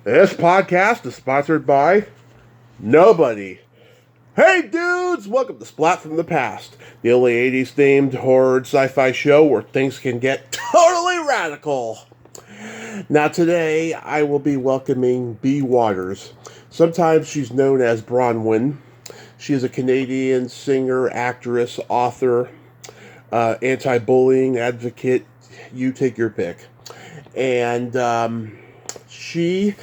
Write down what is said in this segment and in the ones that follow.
This podcast is sponsored by nobody. Hey dudes, welcome to Splat from the Past, the only 80s themed horror and sci-fi show where things can get totally radical. Now today I will be welcoming B. Waters. Sometimes she's known as BronweN. She is a Canadian singer, actress, author, anti-bullying advocate. You take your pick. And she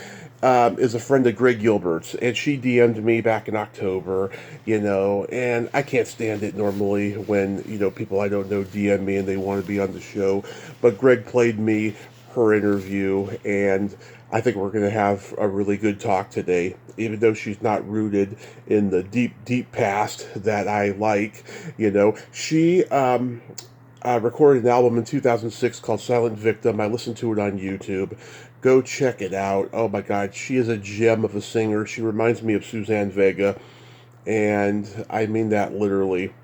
is a friend of Greg Gilbert's, and she DM'd me back in October, and I can't stand it normally when, people I don't know DM me and they want to be on the show. But Greg played me her interview, and I think we're going to have a really good talk today, even though she's not rooted in the deep, deep past that I like. She recorded an album in 2006 called Silent Victim. I listened to it on YouTube. Go check it out. Oh my God, she is a gem of a singer. She reminds me of Suzanne Vega, and I mean that literally.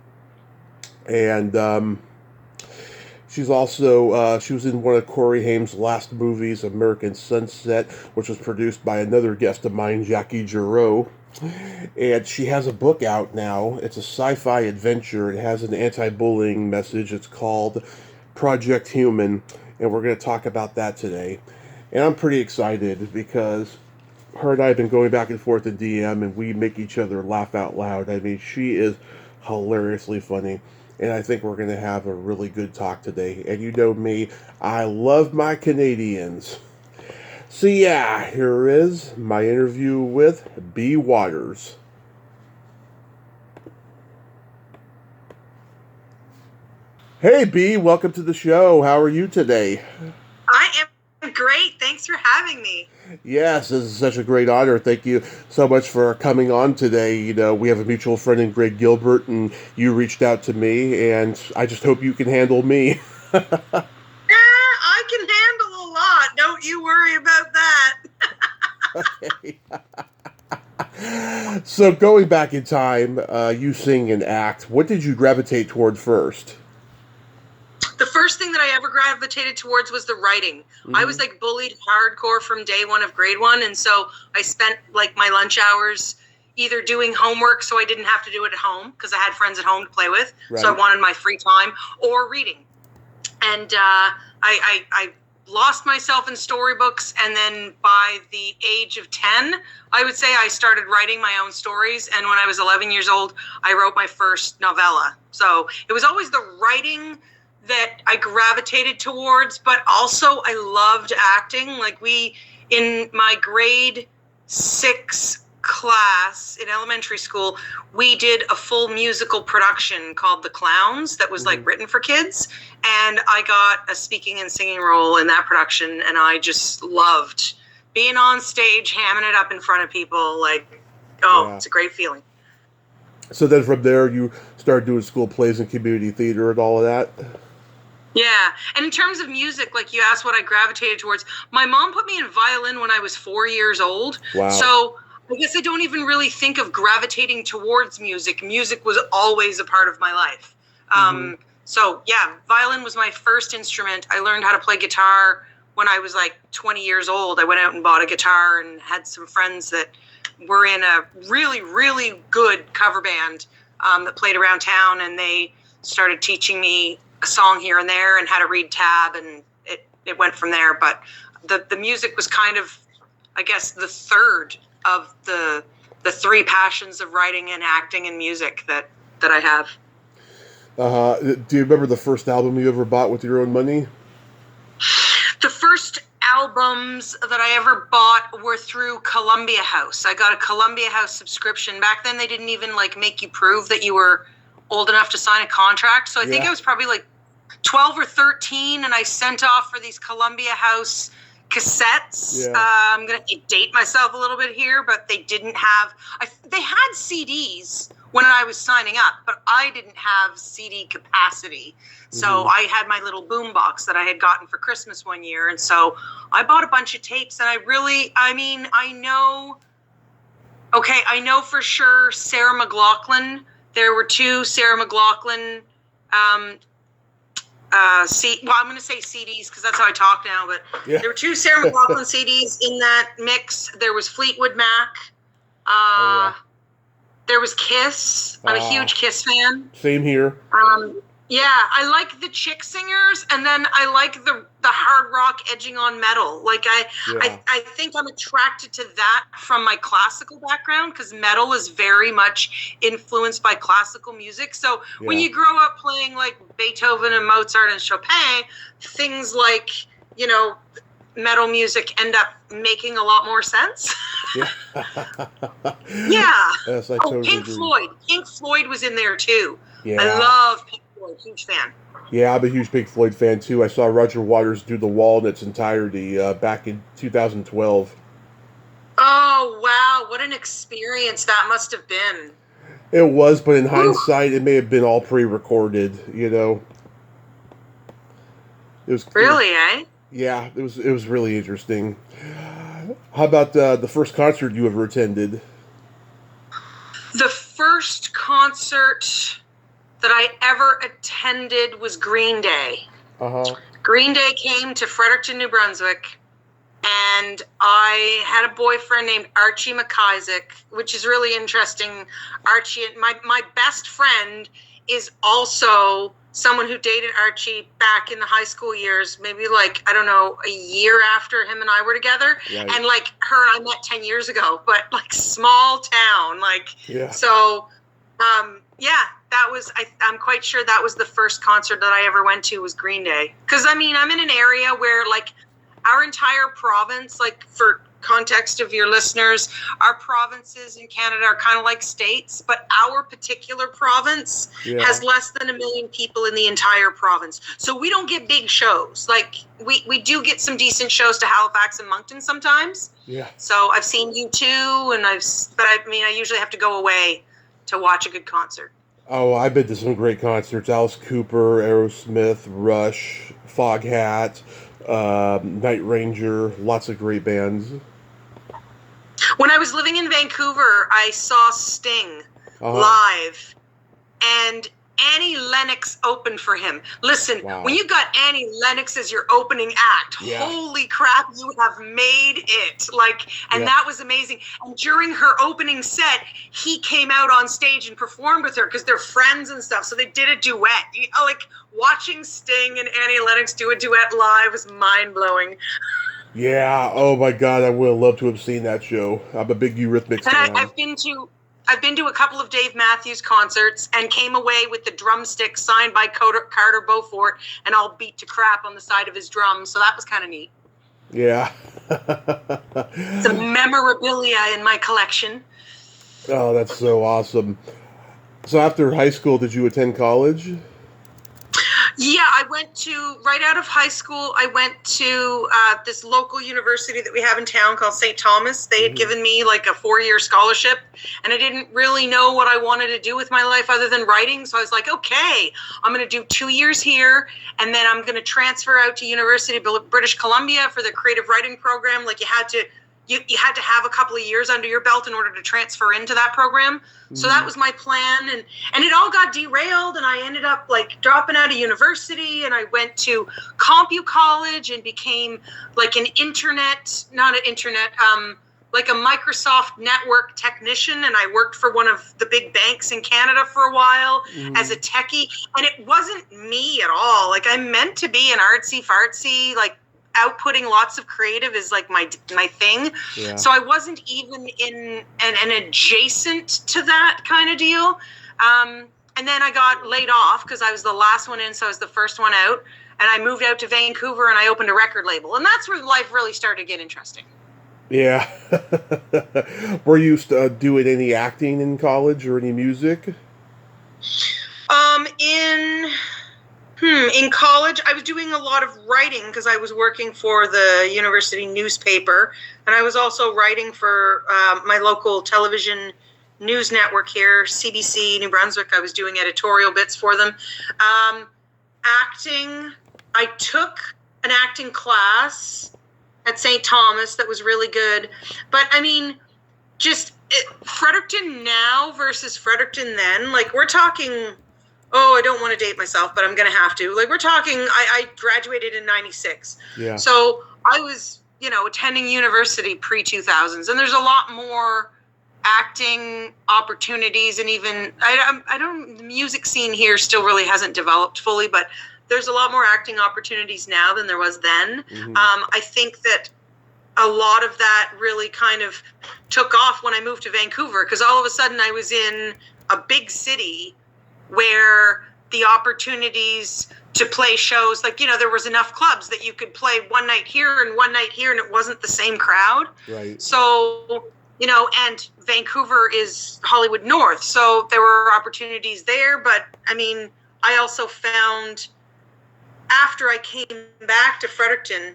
And she's also, she was in one of Corey Haim's last movies, American Sunset, which was produced by another guest of mine, Jackie Giroux. And she has a book out now. It's a sci-fi adventure. It has an anti-bullying message. It's called Project Human, and we're going to talk about that today. And I'm pretty excited because her and I have been going back and forth in DM, and we make each other laugh out loud. I mean, she is hilariously funny, and I think we're going to have a really good talk today. And you know me, I love my Canadians. So yeah, here is my interview with B. Waters. Hey B, welcome to the show. How are you today? I am great. Thanks for having me. Yes, this is such a great honor. Thank you so much for coming on today. We have a mutual friend in Greg Gilbert, and you reached out to me, and I just hope you can handle me. I can handle a lot. Don't you worry about that. Okay. So going back in time, you sing and act. What did you gravitate toward first? The first thing that I ever gravitated towards was the writing. Mm-hmm. I was bullied hardcore from day one of grade one. And so I spent my lunch hours either doing homework so I didn't have to do it at home because I had friends at home to play with. Right. So I wanted my free time, or reading. And I lost myself in storybooks, and then by the age of 10, I would say I started writing my own stories, and when I was 11 years old, I wrote my first novella. So it was always the writing that I gravitated towards, but also I loved acting. In my grade 6 class in elementary school, we did a full musical production called The Clowns that was written for kids, and I got a speaking and singing role in that production, and I just loved being on stage, hamming it up in front of people. It's a great feeling. So then from there you started doing school plays and community theater and all of that? Yeah. And in terms of music, you asked what I gravitated towards, my mom put me in violin when I was 4 years old. Wow. So I guess I don't even really think of gravitating towards music. Music was always a part of my life. So yeah, violin was my first instrument. I learned how to play guitar when I was 20 years old. I went out and bought a guitar and had some friends that were in a really, really good cover band that played around town, and they started teaching me a song here and there and how to read tab, and it went from there. But the music was kind of, I guess, the third of the three passions of writing and acting and music that I have. Do you remember the first album you ever bought with your own money? The first albums that I ever bought were through Columbia House. I got a Columbia House subscription. Back then they didn't even make you prove that you were old enough to sign a contract. So I think I was probably 12 or 13, and I sent off for these Columbia House cassettes. Yeah. I'm going to date myself a little bit here, but they didn't have, they had CDs when I was signing up, but I didn't have CD capacity. So I had my little boom box that I had gotten for Christmas one year. And so I bought a bunch of tapes, and I know for sure Sarah McLachlan. There were two Sarah McLachlan I'm going to say CDs because that's how I talk now, but Yeah. there were 2 Sarah McLachlan CDs in that mix. There was Fleetwood Mac. There was Kiss. I'm a huge Kiss fan. Same here. Yeah, I like the chick singers, and then I like the hard rock edging on metal. Like I think I'm attracted to that from my classical background because metal is very much influenced by classical music. So when you grow up playing like Beethoven and Mozart and Chopin, things like, you know, metal music end up making a lot more sense. Yeah. Yeah. Yes, I totally Pink agree. Floyd. Pink Floyd was in there too. Yeah. I love Pink Floyd. Huge fan. Yeah, I'm a huge Pink Floyd fan too. I saw Roger Waters do The Wall in its entirety back in 2012. Oh, wow. What an experience that must have been. It was, but in hindsight, it may have been all pre-recorded, you know. It was really, eh? Yeah, it was really interesting. How about the first concert you ever attended? The first concert that I ever attended was Green Day. Green Day came to Fredericton, New Brunswick, and I had a boyfriend named Archie McIsaac, which is really interesting. Archie, my best friend, is also someone who dated Archie back in the high school years, maybe like, I don't know, a year after him and I were together. Right. And like her, I met 10 years ago, but like small town, like, so, that was, I'm quite sure that was the first concert that I ever went to was Green Day. Cause I mean, I'm in an area where like our entire province, like for context of your listeners, our provinces in Canada are kind of like states, but our particular province has less than 1 million people in the entire province. So we don't get big shows. Like we do get some decent shows to Halifax and Moncton sometimes. Yeah. So I've seen U2 and I usually have to go away to watch a good concert. Oh, I've been to some great concerts. Alice Cooper, Aerosmith, Rush, Foghat, Night Ranger, lots of great bands. When I was living in Vancouver, I saw Sting live, and Annie Lennox opened for him. Listen, when you got Annie Lennox as your opening act, holy crap, you have made it. Like, and that was amazing. And during her opening set, he came out on stage and performed with her because they're friends and stuff. So they did a duet. Like, watching Sting and Annie Lennox do a duet live was mind-blowing. Yeah, oh my God, I would have loved to have seen that show. I'm a big Eurythmics fan. And I've been to a couple of Dave Matthews concerts and came away with the drumstick signed by Carter Beaufort and all beat to crap on the side of his drum. So that was kind of neat. Yeah. Some memorabilia in my collection. Oh, that's so awesome. So after high school, did you attend college? Yeah, right out of high school, I went to this local university that we have in town called St. Thomas. They had given me like a 4-year scholarship, and I didn't really know what I wanted to do with my life other than writing. So I was like, okay, I'm going to do 2 years here, and then I'm going to transfer out to University of British Columbia for the creative writing program. Like you had to have a couple of years under your belt in order to transfer into that program. So that was my plan. And it all got derailed, and I ended up like dropping out of university, and I went to Compu College and became like like a Microsoft network technician. And I worked for one of the big banks in Canada for a while as a techie. And it wasn't me at all. Like I meant to be an artsy fartsy, like outputting lots of creative is like my thing. Yeah. So I wasn't even in an adjacent to that kind of deal. And then I got laid off because I was the last one in, so I was the first one out. And I moved out to Vancouver and I opened a record label. And that's where life really started to get interesting. Yeah. Were you doing any acting in college or any music? In college, I was doing a lot of writing because I was working for the university newspaper, and I was also writing for my local television news network here, CBC New Brunswick. I was doing editorial bits for them. Acting, I took an acting class at St. Thomas that was really good. But, I mean, Fredericton now versus Fredericton then, like, we're talking Oh, I don't want to date myself, but I'm going to have to. Like, we're talking, I graduated in 96. Yeah. So I was, attending university pre-2000s, and there's a lot more acting opportunities, and even, the music scene here still really hasn't developed fully, but there's a lot more acting opportunities now than there was then. Mm-hmm. I think that a lot of that really kind of took off when I moved to Vancouver, because all of a sudden I was in a big city where the opportunities to play shows, like, there was enough clubs that you could play one night here and one night here, and it wasn't the same crowd. Right. So, and Vancouver is Hollywood North, so there were opportunities there. But I mean, I also found, after I came back to Fredericton,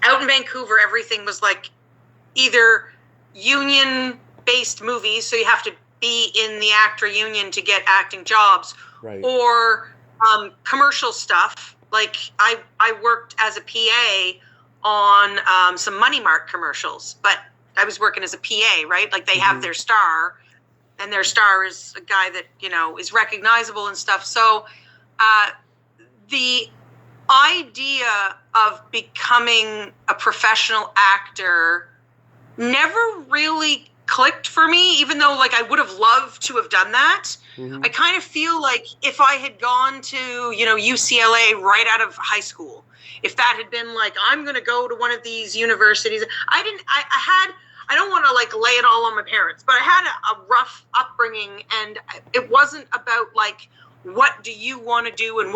out in Vancouver, everything was like either union-based movies, so you have to be in the actor union to get acting jobs, right, or commercial stuff. Like I worked as a PA on some Money Mart commercials, but I was working as a PA, right? Like they have their star, and their star is a guy that, is recognizable and stuff. So the idea of becoming a professional actor never really clicked for me, even though, like, I would have loved to have done that. Mm-hmm. I kind of feel like if I had gone to, UCLA right out of high school, if that had been like, I'm going to go to one of these universities, I don't want to like lay it all on my parents, but I had a rough upbringing, and it wasn't about like, what do you want to do and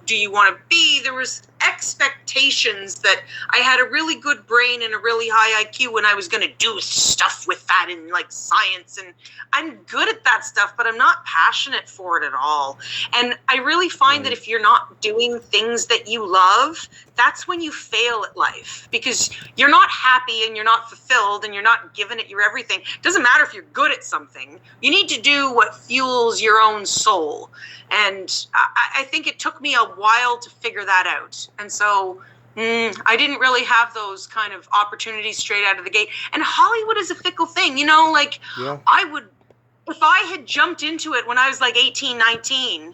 do you want to be? There was expectations that I had a really good brain and a really high IQ, and I was going to do stuff with that in like science, and I'm good at that stuff, but I'm not passionate for it at all. And I really find that if you're not doing things that you love, that's when you fail at life, because you're not happy and you're not fulfilled and you're not giving it your everything. It doesn't matter if you're good at something. You need to do what fuels your own soul. And I think it took me a while to figure that out. And so I didn't really have those kind of opportunities straight out of the gate. And Hollywood is a fickle thing, like if I had jumped into it when I was like 18, 19,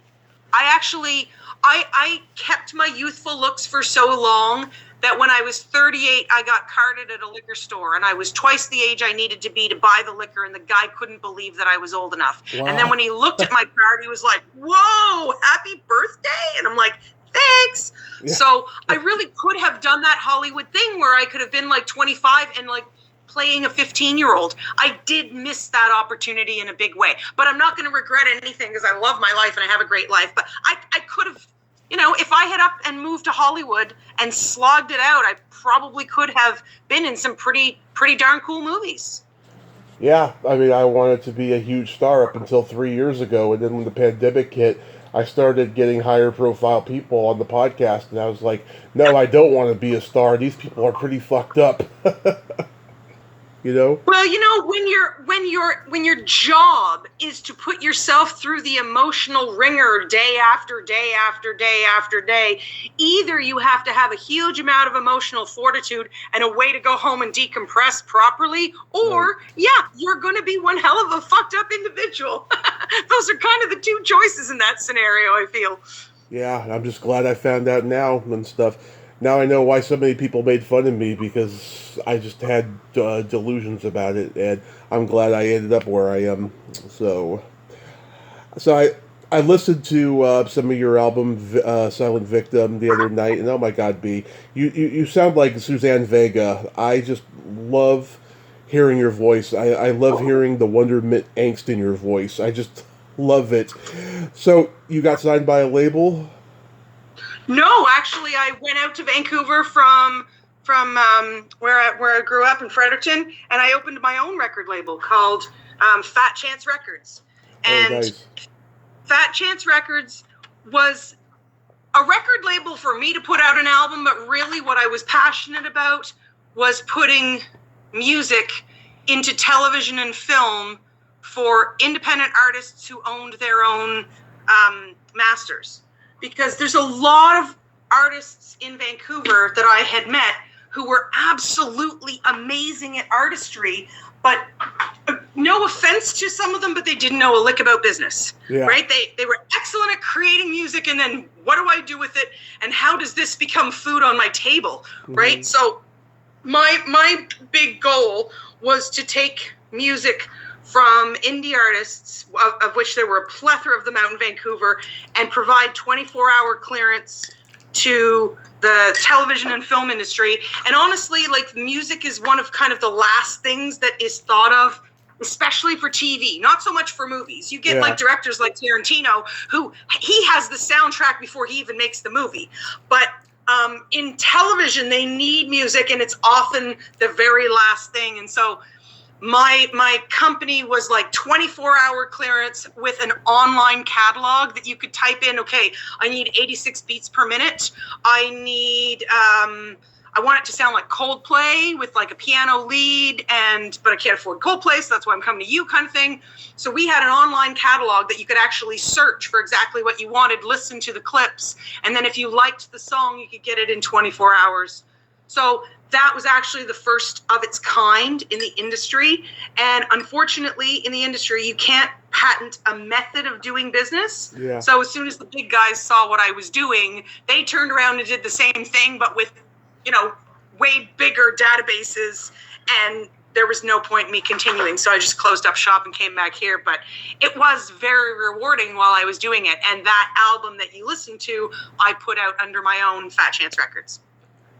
I kept my youthful looks for so long that when I was 38, I got carded at a liquor store, and I was twice the age I needed to be to buy the liquor, and the guy couldn't believe that I was old enough. Wow. And then when he looked at my card, he was like, whoa, happy birthday. And I'm like, thanks. Yeah. So I really could have done that Hollywood thing where I could have been like 25 and like playing a 15-year-old. I did miss that opportunity in a big way, but I'm not going to regret anything because I love my life and I have a great life. But I could have, if I had up and moved to Hollywood and slogged it out, I probably could have been in some pretty darn cool movies. Yeah, I mean, I wanted to be a huge star up until 3 years ago, and then when the pandemic hit, I started getting higher profile people on the podcast, and I was like, no, I don't want to be a star. These people are pretty fucked up. Well, when your job is to put yourself through the emotional ringer day after day after day after day, either you have to have a huge amount of emotional fortitude and a way to go home and decompress properly, or you're going to be one hell of a fucked up individual. Those are kind of the two choices in that scenario, I feel. Yeah, I'm just glad I found out now and stuff. Now I know why so many people made fun of me, because I just had delusions about it, and I'm glad I ended up where I am. So I listened to some of your album, Silent Victim, the other night, and oh my God, B, you sound like Suzanne Vega. I just love hearing your voice. I love hearing the wonderment angst in your voice. I just love it. So you got signed by a label? No, actually, I went out to Vancouver from where I grew up in Fredericton, and I opened my own record label called Fat Chance Records. And nice. Fat Chance Records was a record label for me to put out an album, but really what I was passionate about was putting music into television and film for independent artists who owned their own masters. Because there's a lot of artists in Vancouver that I had met who were absolutely amazing at artistry, but no offense to some of them, but they didn't know a lick about business, right? They were excellent at creating music, and then what do I do with it? And how does this become food on my table, right? So my big goal was to take music from indie artists, of which there were a plethora of them out in Vancouver, and provide 24-hour clearance to the television and film industry. And honestly, like, music is one of kind of the last things that is thought of, especially for TV, not so much for movies. You get like directors like Tarantino, who he has the soundtrack before he even makes the movie. But in television, they need music, and it's often the very last thing. And so my company was like 24-hour clearance with an online catalog that you could type in, okay, I need 86 beats per minute. I want it to sound like Coldplay with like a piano lead, but I can't afford Coldplay, so that's why I'm coming to you, kind of thing. So we had an online catalog that you could actually search for exactly what you wanted, listen to the clips, and then if you liked the song, you could get it in 24 hours. So that was actually the first of its kind in the industry. And unfortunately, in the industry, you can't patent a method of doing business. Yeah. So as soon as the big guys saw what I was doing, they turned around and did the same thing, but with, way bigger databases, and there was no point in me continuing. So I just closed up shop and came back here. But it was very rewarding while I was doing it. And that album that you listened to, I put out under my own Fat Chance Records.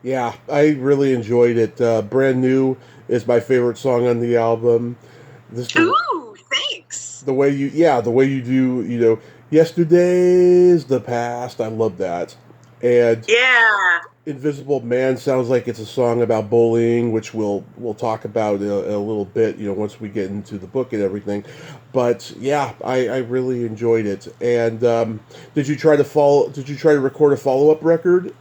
Yeah, I really enjoyed it. Brand New is my favorite song on the album. Ooh, thanks. The way you do, yesterday's the past. I love that. And yeah, Invisible Man sounds like it's a song about bullying, which we'll talk about in a little bit, once we get into the book and everything. But yeah, I really enjoyed it. And did you try to record a follow-up record?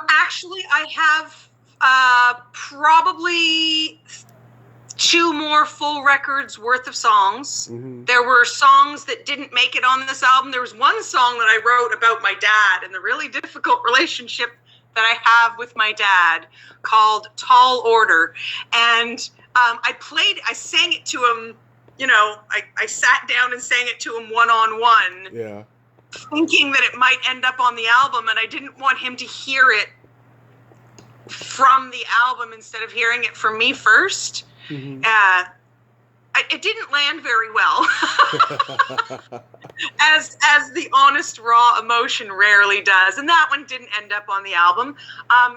Actually, I have probably 2 more full records worth of songs. Mm-hmm. There were songs that didn't make it on this album. There was one song that I wrote about my dad and the really difficult relationship that I have with my dad, called Tall Order. And I sang it to him, I sat down and sang it to him one-on-one. Yeah. Thinking that it might end up on the album, and I didn't want him to hear it from the album instead of hearing it from me first. Mm-hmm. It didn't land very well, as the honest, raw emotion rarely does, and that one didn't end up on the album.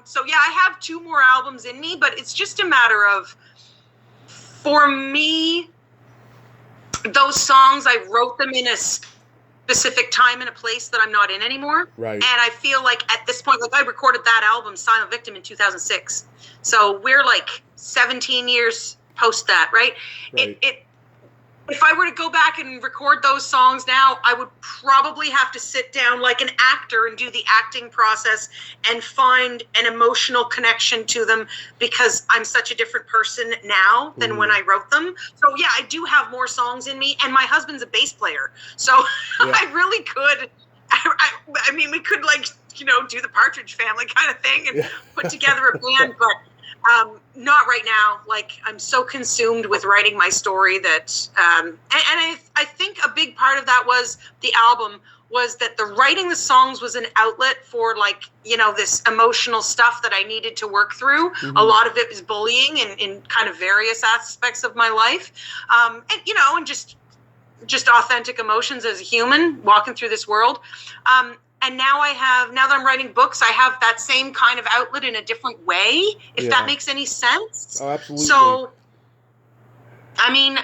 So yeah, I have 2 more albums in me, but it's just a matter of, for me, those songs, I wrote them in a specific time and a place that I'm not in anymore. Right. And I feel like at this point, like, I recorded that album, Silent Victim, in 2006. So we're like 17 years post that, right? If I were to go back and record those songs now, I would probably have to sit down like an actor and do the acting process and find an emotional connection to them, because I'm such a different person now than when I wrote them. So yeah, I do have more songs in me, and my husband's a bass player. So yeah. I really could, I mean, we could do the Partridge Family kind of thing and put together a band, but not right now. Like, I'm so consumed with writing my story that, and I think a big part of that was the album, was that the writing the songs was an outlet for this emotional stuff that I needed to work through. Mm-hmm. A lot of it was bullying in kind of various aspects of my life. And just authentic emotions as a human walking through this world. And now that I'm writing books, I have that same kind of outlet in a different way, if that makes any sense. Oh, absolutely. So, I mean,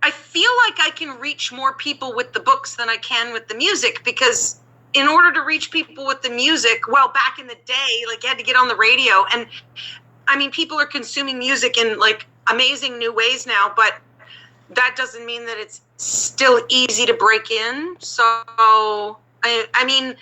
I feel like I can reach more people with the books than I can with the music, because in order to reach people with the music, well, back in the day, you had to get on the radio. And I mean, people are consuming music in amazing new ways now, but that doesn't mean that it's still easy to break in. So, I mean,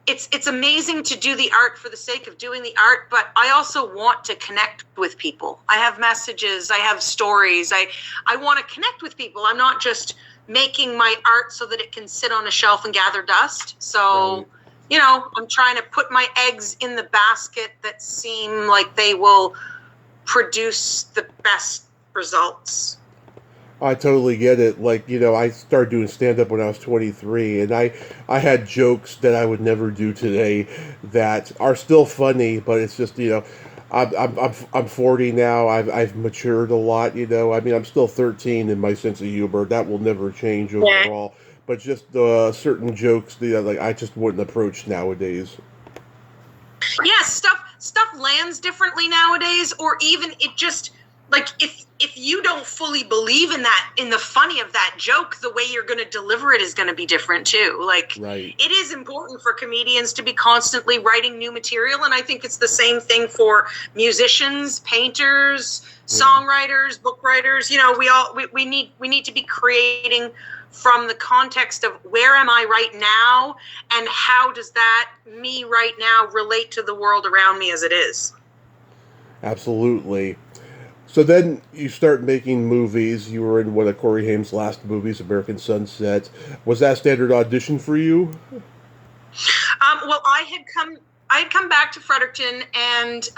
it's amazing to do the art for the sake of doing the art, but I also want to connect with people. I have messages, I have stories. I want to connect with people. I'm not just making my art so that it can sit on a shelf and gather dust. So, I'm trying to put my eggs in the basket that seem like they will produce the best results. I totally get it. Like, I started doing stand up when I was 23, and I had jokes that I would never do today that are still funny, but it's just, I'm 40 now. I've matured a lot, I mean, I'm still 13 in my sense of humor. That will never change Yeah. overall. But just certain jokes, like I just wouldn't approach nowadays. Yeah, stuff lands differently nowadays, or even it just like if you don't fully believe in that, in the funny of that joke, the way you're going to deliver it is going to be different too. Like, Right. it is important for comedians to be constantly writing new material, and I think it's the same thing for musicians, painters, songwriters, book writers. We need to be creating from the context of where am I right now, and how does that me right now relate to the world around me as it is. Absolutely. So then you start making movies. You were in one of Corey Haim's last movies, American Sunset. Was that standard audition for you? Well, I had come back to Fredericton, and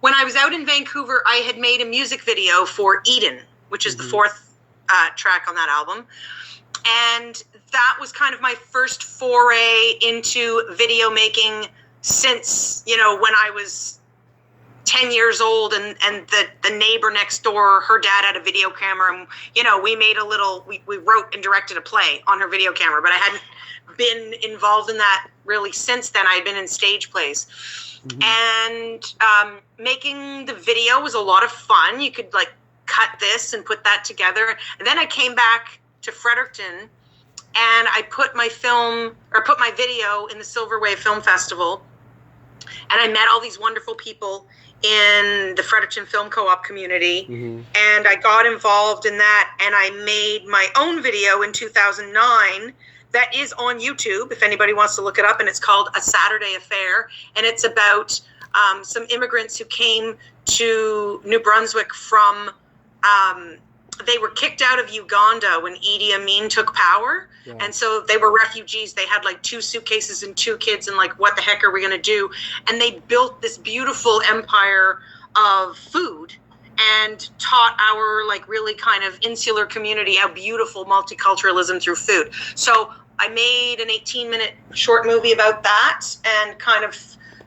when I was out in Vancouver, I had made a music video for Eden, which is the fourth track on that album. And that was kind of my first foray into video making since, when I was 10 years old, and the neighbor next door, her dad had a video camera, and, we made we wrote and directed a play on her video camera, but I hadn't been involved in that really since then. I had been in stage plays. And making the video was a lot of fun. You could like cut this and put that together. And then I came back to Fredericton, and I put my video in the Silver Wave Film Festival, and I met all these wonderful people in the Fredericton Film Co-op community, and I got involved in that, and I made my own video in 2009 that is on YouTube if anybody wants to look it up, and it's called A Saturday Affair, and it's about some immigrants who came to New Brunswick from they were kicked out of Uganda when Idi Amin took power. Yeah. And so they were refugees. They had like 2 suitcases and 2 kids, and like, what the heck are we going to do? And they built this beautiful empire of food and taught our like really kind of insular community how beautiful multiculturalism through food. So I made an 18-minute short movie about that, and kind of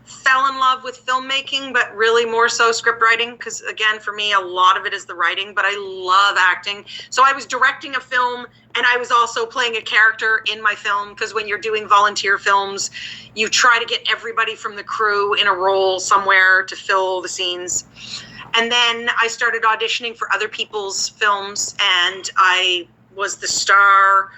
fell in love with filmmaking, but really more so script writing, because again, for me, a lot of it is the writing, but I love acting. So I was directing a film, and I was also playing a character in my film, because when you're doing volunteer films, you try to get everybody from the crew in a role somewhere to fill the scenes. And then I started auditioning for other people's films, and I was the star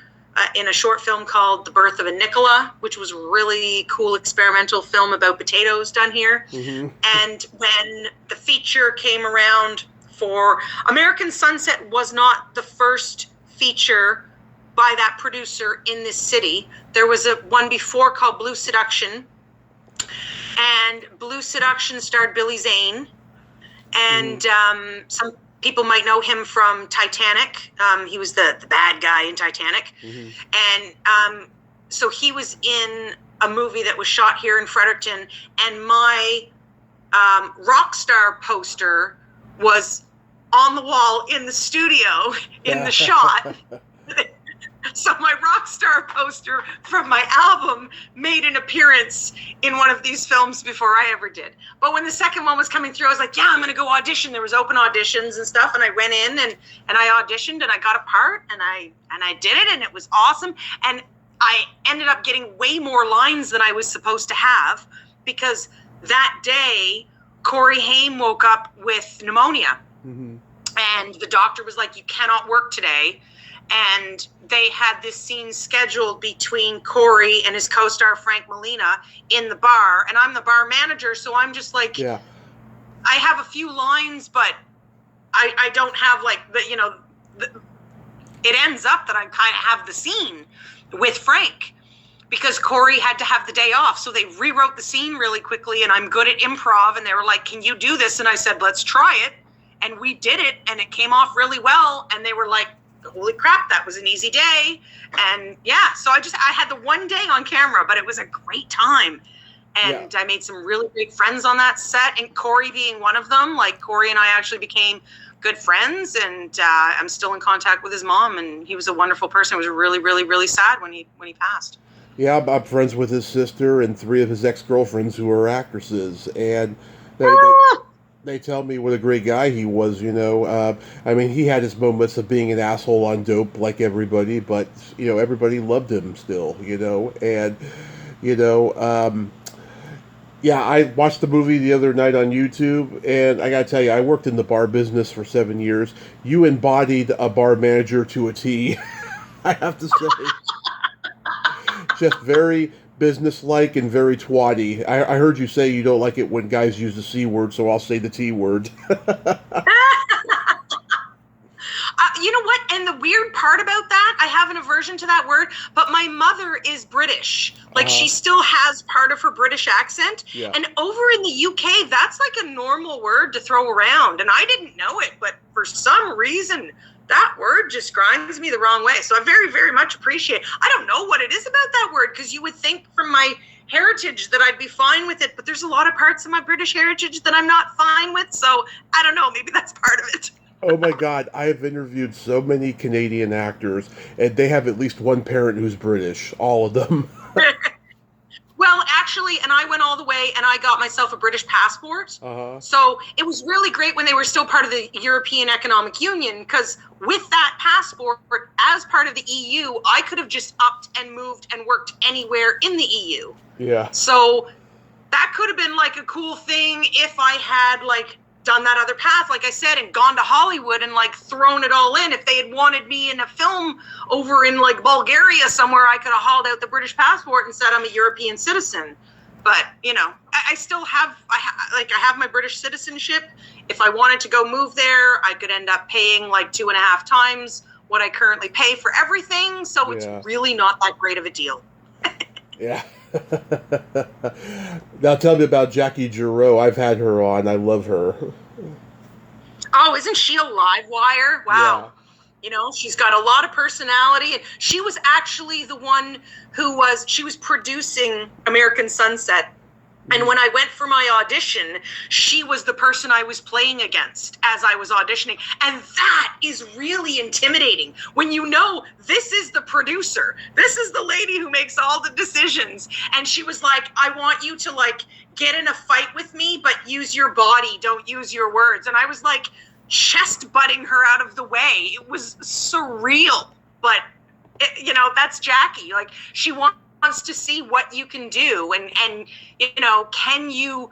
in a short film called The Birth of a Nicola, which was a really cool experimental film about potatoes done here. And when the feature came around for American Sunset, was not the first feature by that producer in this city. There was one before called Blue Seduction, and Blue Seduction starred Billy Zane, and some people might know him from Titanic. He was the bad guy in Titanic. And so he was in a movie that was shot here in Fredericton, and my rock star poster was on the wall in the studio in the shot. So my rock star poster from my album made an appearance in one of these films before I ever did. But when the second one was coming through, I was like, yeah, I'm going to go audition. There was open auditions and stuff. And I went in and I auditioned, and I got a part, and I did it, and it was awesome. And I ended up getting way more lines than I was supposed to have, because that day Corey Haim woke up with pneumonia. And the doctor was like, you cannot work today. And they had this scene scheduled between Corey and his co-star Frank Molina in the bar, and I'm the bar manager, so I'm just like, I have a few lines, but I don't have like it ends up that I kind of have the scene with Frank, because Corey had to have the day off, so they rewrote the scene really quickly, and I'm good at improv, and they were like, can you do this? And I said, let's try it, and we did it, and it came off really well, and they were like, holy crap, that was an easy day. And so I had the one day on camera, but it was a great time. And I made some really big friends on that set, and Corey being one of them. Like, Corey and I actually became good friends, and I'm still in contact with his mom, and he was a wonderful person. It was really, really, really sad when he passed. Yeah, I'm friends with his sister and three of his ex-girlfriends who are actresses, and they, they Ah! they tell me what a great guy he was. I mean, he had his moments of being an asshole on dope, like everybody, but everybody loved him still. And you know, yeah, I watched the movie the other night on YouTube, and I gotta tell you, I worked in the bar business for 7 years. You embodied a bar manager to a T. I have to say, just very businesslike and very twatty. I heard you say you don't like it when guys use the C word, so I'll say the T word. You know what? And the weird part about that, I have an aversion to that word, but my mother is British. Like, she still has part of her British accent. Yeah. And over in the UK, that's like a normal word to throw around. And I didn't know it, but for some reason, that word just grinds me the wrong way. So I very, very much appreciate it. I don't know what it is about that word, because you would think from my heritage that I'd be fine with it, but there's a lot of parts of my British heritage that I'm not fine with. So I don't know, maybe that's part of it. Oh my God, I have interviewed so many Canadian actors, and they have at least one parent who's British. All of them. Well, actually, and I went all the way and I got myself a British passport. Uh-huh. So it was really great when they were still part of the European Economic Union, because with that passport, as part of the EU, I could have just upped and moved and worked anywhere in the EU. Yeah. So that could have been like a cool thing if I had like done that other path, like I said, and gone to Hollywood and like thrown it all in. If they had wanted me in a film over in like Bulgaria somewhere, I could have hauled out the British passport and said I'm a European citizen. But I still have I have my British citizenship. If I wanted to go move there, I could end up paying like 2.5 times what I currently pay for everything. So it's really not that great of a deal. Yeah. Now tell me about Jackie Giroux. I've had her on. I love her. Oh, isn't she a live wire? Wow. Yeah. She's got a lot of personality. And she was actually the one she was producing American Sunset. And when I went for my audition, she was the person I was playing against as I was auditioning. And that is really intimidating when this is the producer. This is the lady who makes all the decisions. And she was like, I want you to like get in a fight with me, but use your body. Don't use your words. And I was like chest butting her out of the way. It was surreal. But, that's Jackie. Like, she wants to see what you can do and can you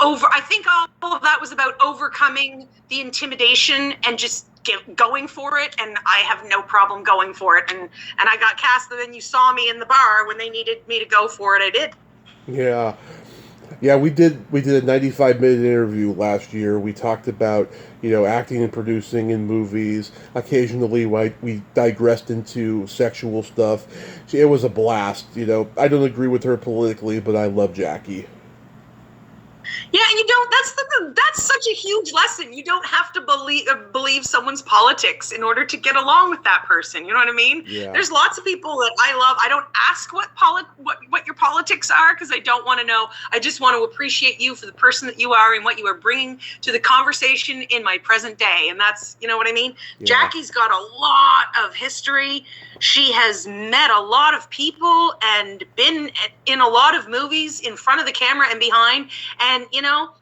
I think all of that was about overcoming the intimidation and just going for it, and I have no problem going for it, and I got cast, and then you saw me in the bar when they needed me to go for it. I did. Yeah, we did a 95-minute interview last year. We talked about, acting and producing in movies. Occasionally, we digressed into sexual stuff. It was a blast. I don't agree with her politically, but I love Jackie. Yeah, and that's such a huge lesson. You don't have to believe someone's politics in order to get along with that person. You know what I mean? Yeah. There's lots of people that I love. I don't ask what your politics are, because I don't want to know. I just want to appreciate you for the person that you are and what you are bringing to the conversation in my present day. And that's, you know what I mean? Yeah. Jackie's got a lot of history. She has met a lot of people and been in a lot of movies in front of the camera and behind. And,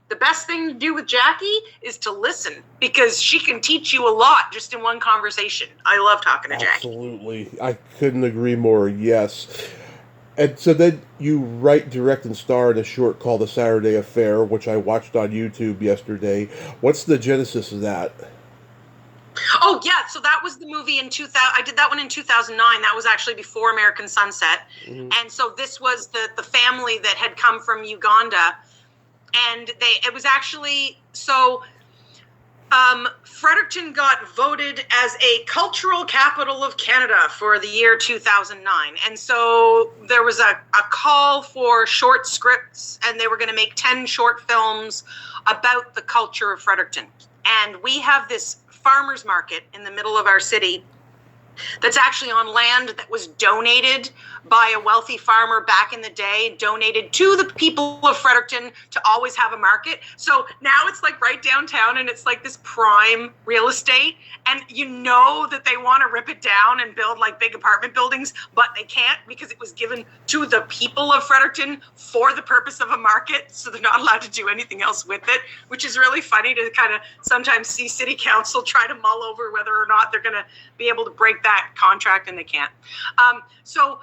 the best thing to do with Jackie is to listen, because she can teach you a lot just in one conversation. I love talking to Jackie. Absolutely. I couldn't agree more. Yes. And so then you write, direct, and star in a short called The Saturday Affair, which I watched on YouTube yesterday. What's the genesis of that? Oh, yeah. So that was the movie in 2000. I did that one in 2009. That was actually before American Sunset. Mm-hmm. And so this was the family that had come from Uganda. And it was actually, Fredericton got voted as a cultural capital of Canada for the year 2009. And so there was a call for short scripts, and they were going to make 10 short films about the culture of Fredericton. And we have this farmers market in the middle of our city that's actually on land that was donated by a wealthy farmer back in the day, donated to the people of Fredericton to always have a market. So now it's like right downtown, and it's like this prime real estate. And you know that they want to rip it down and build like big apartment buildings, but they can't because it was given to the people of Fredericton for the purpose of a market. So they're not allowed to do anything else with it, which is really funny to kind of sometimes see city council try to mull over whether or not they're going to be able to break that contract, and they can't. So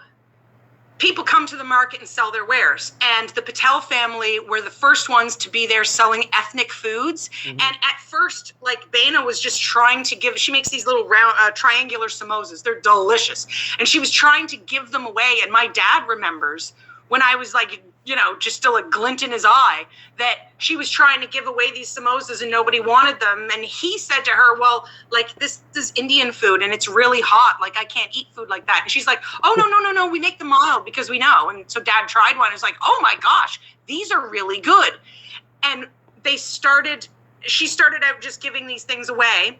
people come to the market and sell their wares. And the Patel family were the first ones to be there selling ethnic foods. Mm-hmm. And at first, like, Baina was just trying to give, she makes these little round, triangular samosas. They're delicious. And she was trying to give them away. And my dad remembers when I was like, you know, just still a glint in his eye, that she was trying to give away these samosas and nobody wanted them. And he said to her, well, like, this is Indian food and it's really hot. Like, I can't eat food like that. And she's like, oh, no. We make them mild because we know. And so Dad tried one and was like, oh my gosh, these are really good. And she started out just giving these things away.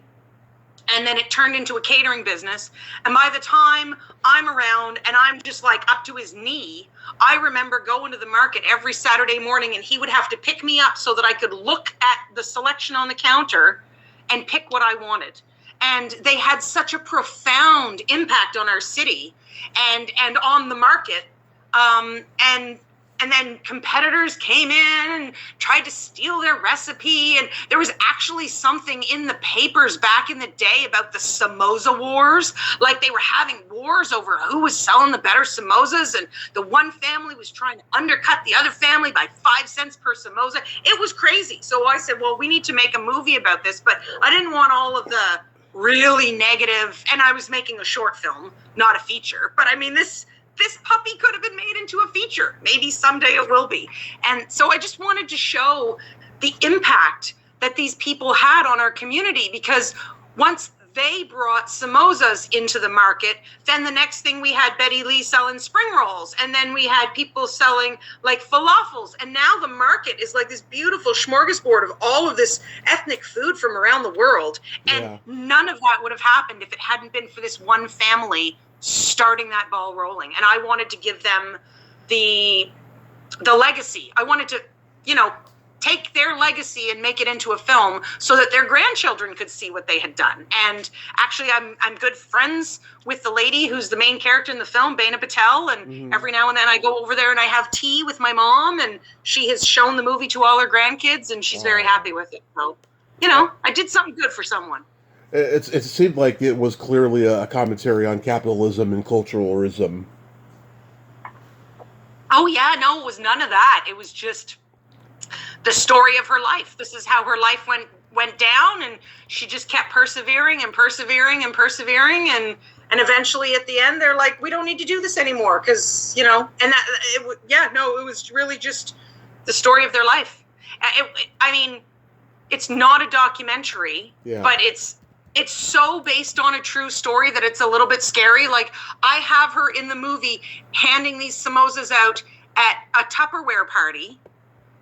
And then it turned into a catering business. And by the time I'm around and I'm just like up to his knee, I remember going to the market every Saturday morning, and he would have to pick me up so that I could look at the selection on the counter and pick what I wanted. And they had such a profound impact on our city and on the market. And then competitors came in and tried to steal their recipe. And there was actually something in the papers back in the day about the samosa wars. Like, they were having wars over who was selling the better samosas. And the one family was trying to undercut the other family by 5 cents per samosa. It was crazy. So I said, well, we need to make a movie about this. But I didn't want all of the really negative. And I was making a short film, not a feature. But I mean, this puppy could have been made into a feature. Maybe someday it will be. And so I just wanted to show the impact that these people had on our community, because once they brought samosas into the market, then the next thing we had Betty Lee selling spring rolls. And then we had people selling like falafels. And now the market is like this beautiful smorgasbord of all of this ethnic food from around the world. And none of that would have happened if it hadn't been for this one family starting that ball rolling. And I wanted to give them the legacy. I wanted to, you know, take their legacy and make it into a film so that their grandchildren could see what they had done. And actually, I'm good friends with the lady who's the main character in the film, Baina Patel. And every now and then I go over there and I have tea with my mom, and she has shown the movie to all her grandkids, and she's very happy with it. So, you know, I did something good for someone. It seemed like it was clearly a commentary on capitalism and culturalism. Oh, yeah, no, it was none of that. It was just the story of her life. This is how her life went down, and she just kept persevering. And eventually at the end, they're like, we don't need to do this anymore because, you know, and it was really just the story of their life. I mean, it's not a documentary, but it's so based on a true story that it's a little bit scary. Like, I have her in the movie handing these samosas out at a Tupperware party.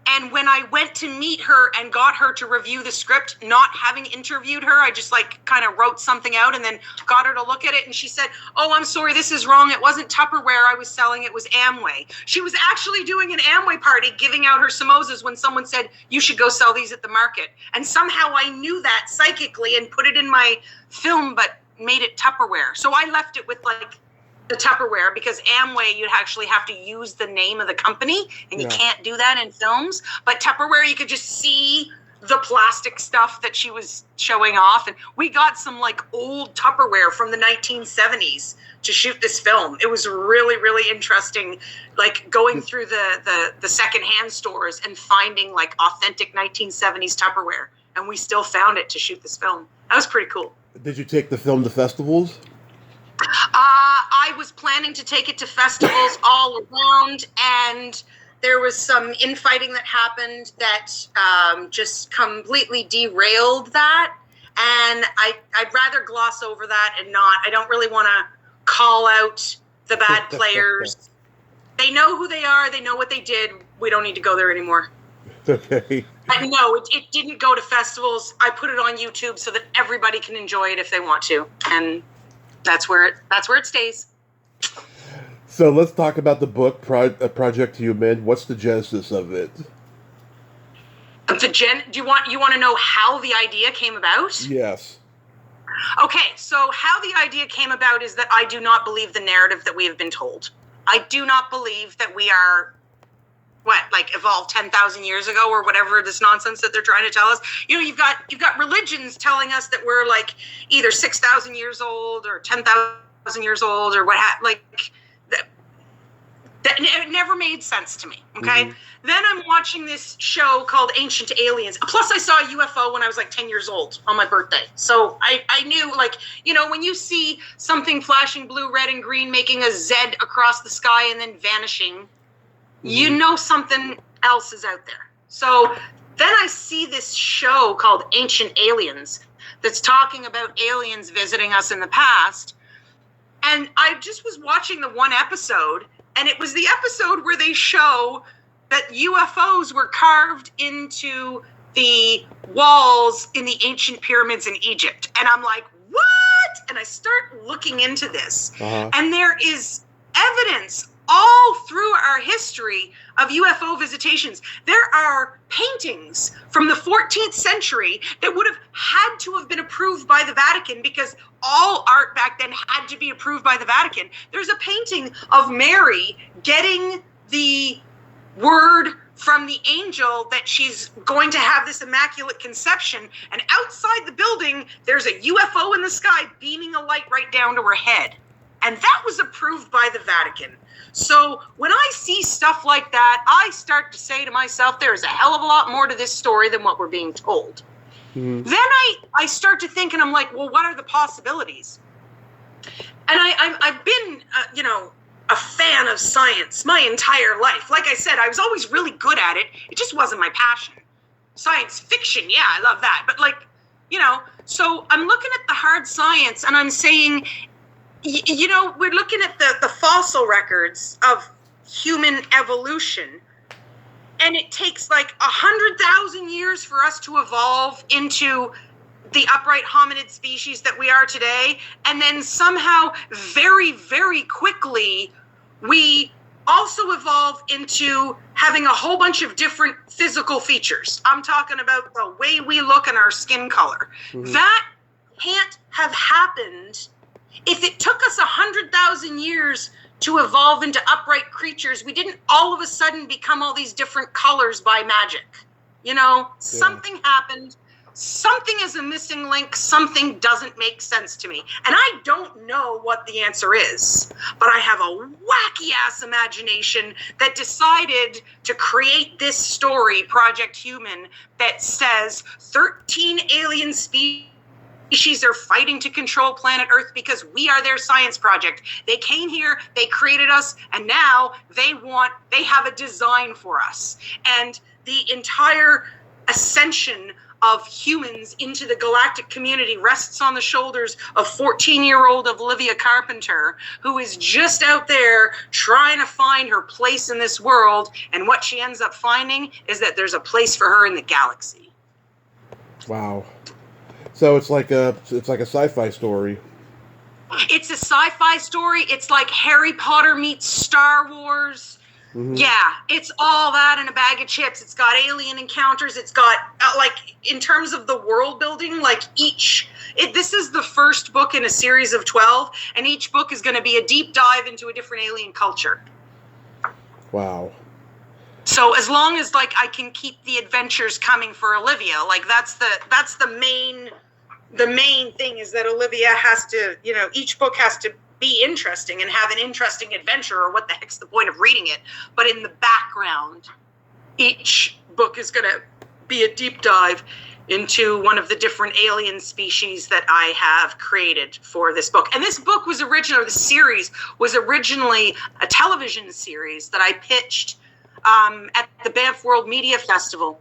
And when I went to meet her and got her to review the script, not having interviewed her, I just like kind of wrote something out and then got her to look at it. And she said, oh, I'm sorry, this is wrong. It wasn't Tupperware I was selling. It was Amway. She was actually doing an Amway party giving out her samosas when someone said, you should go sell these at the market. And somehow I knew that psychically and put it in my film, but made it Tupperware. So I left it with like the Tupperware, because Amway, you'd actually have to use the name of the company, and you can't do that in films. But Tupperware, you could just see the plastic stuff that she was showing off. And we got some like old Tupperware from the 1970s to shoot this film. It was really, really interesting, like going through the secondhand stores and finding like authentic 1970s Tupperware. And we still found it to shoot this film. That was pretty cool. Did you take the film to festivals? I was planning to take it to festivals all around, and there was some infighting that happened that just completely derailed that. And I'd rather gloss over that and not. I don't really want to call out the bad players. They know who they are. They know what they did. We don't need to go there anymore. Okay. No, it didn't go to festivals. I put it on YouTube so that everybody can enjoy it if they want to. And That's where it stays. So let's talk about the book, Project Human. What's the genesis of it? Do you want to know how the idea came about? Yes. Okay, so how the idea came about is that I do not believe the narrative that we have been told. I do not believe that we are evolved 10,000 years ago or whatever this nonsense that they're trying to tell us. You've got religions telling us that we're like either 6,000 years old or 10,000 years old or that it never made sense to me. Okay. Mm-hmm. Then I'm watching this show called Ancient Aliens. Plus I saw a UFO when I was like 10 years old on my birthday. So I knew, when you see something flashing blue, red, and green, making a Z across the sky and then vanishing, mm-hmm. you know something else is out there. So then I see this show called Ancient Aliens that's talking about aliens visiting us in the past. And I just was watching the one episode, and it was the episode where they show that UFOs were carved into the walls in the ancient pyramids in Egypt. And I'm like, what? And I start looking into this. Uh-huh. And there is evidence all through our history of UFO visitations. There are paintings from the 14th century that would have had to have been approved by the Vatican, because all art back then had to be approved by the Vatican. There's a painting of Mary getting the word from the angel that she's going to have this immaculate conception, and outside the building there's a UFO in the sky beaming a light right down to her head, and that was approved by the Vatican. So when I see stuff like that, I start to say to myself, there's a hell of a lot more to this story than what we're being told. Mm-hmm. Then I start to think, and I'm like, well, what are the possibilities? And I've been, a fan of science my entire life. Like I said, I was always really good at it. It just wasn't my passion. Science fiction, yeah, I love that. But so I'm looking at the hard science, and I'm saying, we're looking at the fossil records of human evolution, and it takes 100,000 years for us to evolve into the upright hominid species that we are today. And then somehow very, very quickly, we also evolve into having a whole bunch of different physical features. I'm talking about the way we look and our skin color. Mm-hmm. That can't have happened. If it took us 100,000 years to evolve into upright creatures, we didn't all of a sudden become all these different colors by magic. Something happened. Something is a missing link. Something doesn't make sense to me. And I don't know what the answer is, but I have a wacky-ass imagination that decided to create this story, Project Human, that says 13 alien species are fighting to control planet Earth because we are their science project. They came here, they created us, and now they have a design for us. And the entire ascension of humans into the galactic community rests on the shoulders of 14-year-old Olivia Carpenter, who is just out there trying to find her place in this world. And what she ends up finding is that there's a place for her in the galaxy. Wow. So it's like a sci-fi story. It's a sci-fi story. It's like Harry Potter meets Star Wars. Mm-hmm. Yeah, it's all that in a bag of chips. It's got alien encounters. It's got, in terms of the world building, this is the first book in a series of 12, and each book is going to be a deep dive into a different alien culture. Wow. So as long as, I can keep the adventures coming for Olivia, that's the main thing, is that Olivia has to, each book has to be interesting and have an interesting adventure, or what the heck's the point of reading it? But in the background, each book is going to be a deep dive into one of the different alien species that I have created for this book. And this book was the series was originally a television series that I pitched at the Banff World Media Festival.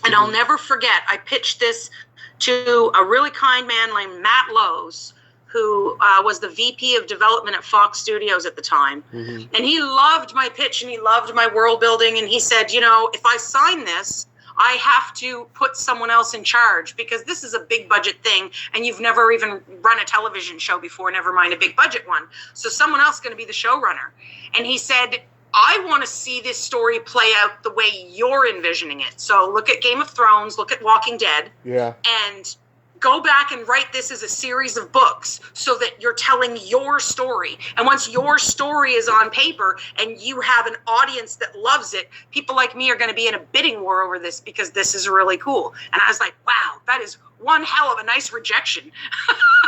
And I'll never forget, I pitched this to a really kind man named Matt Lowe's, who was the VP of development at Fox Studios at the time. Mm-hmm. And he loved my pitch and he loved my world building. And he said, if I sign this, I have to put someone else in charge because this is a big budget thing and you've never even run a television show before, never mind a big budget one. So someone else is going to be the showrunner. And he said, I want to see this story play out the way you're envisioning it. So look at Game of Thrones, look at Walking Dead. Yeah. And go back and write this as a series of books so that you're telling your story. And once your story is on paper and you have an audience that loves it, people like me are going to be in a bidding war over this because this is really cool. And I was like, wow, that is one hell of a nice rejection.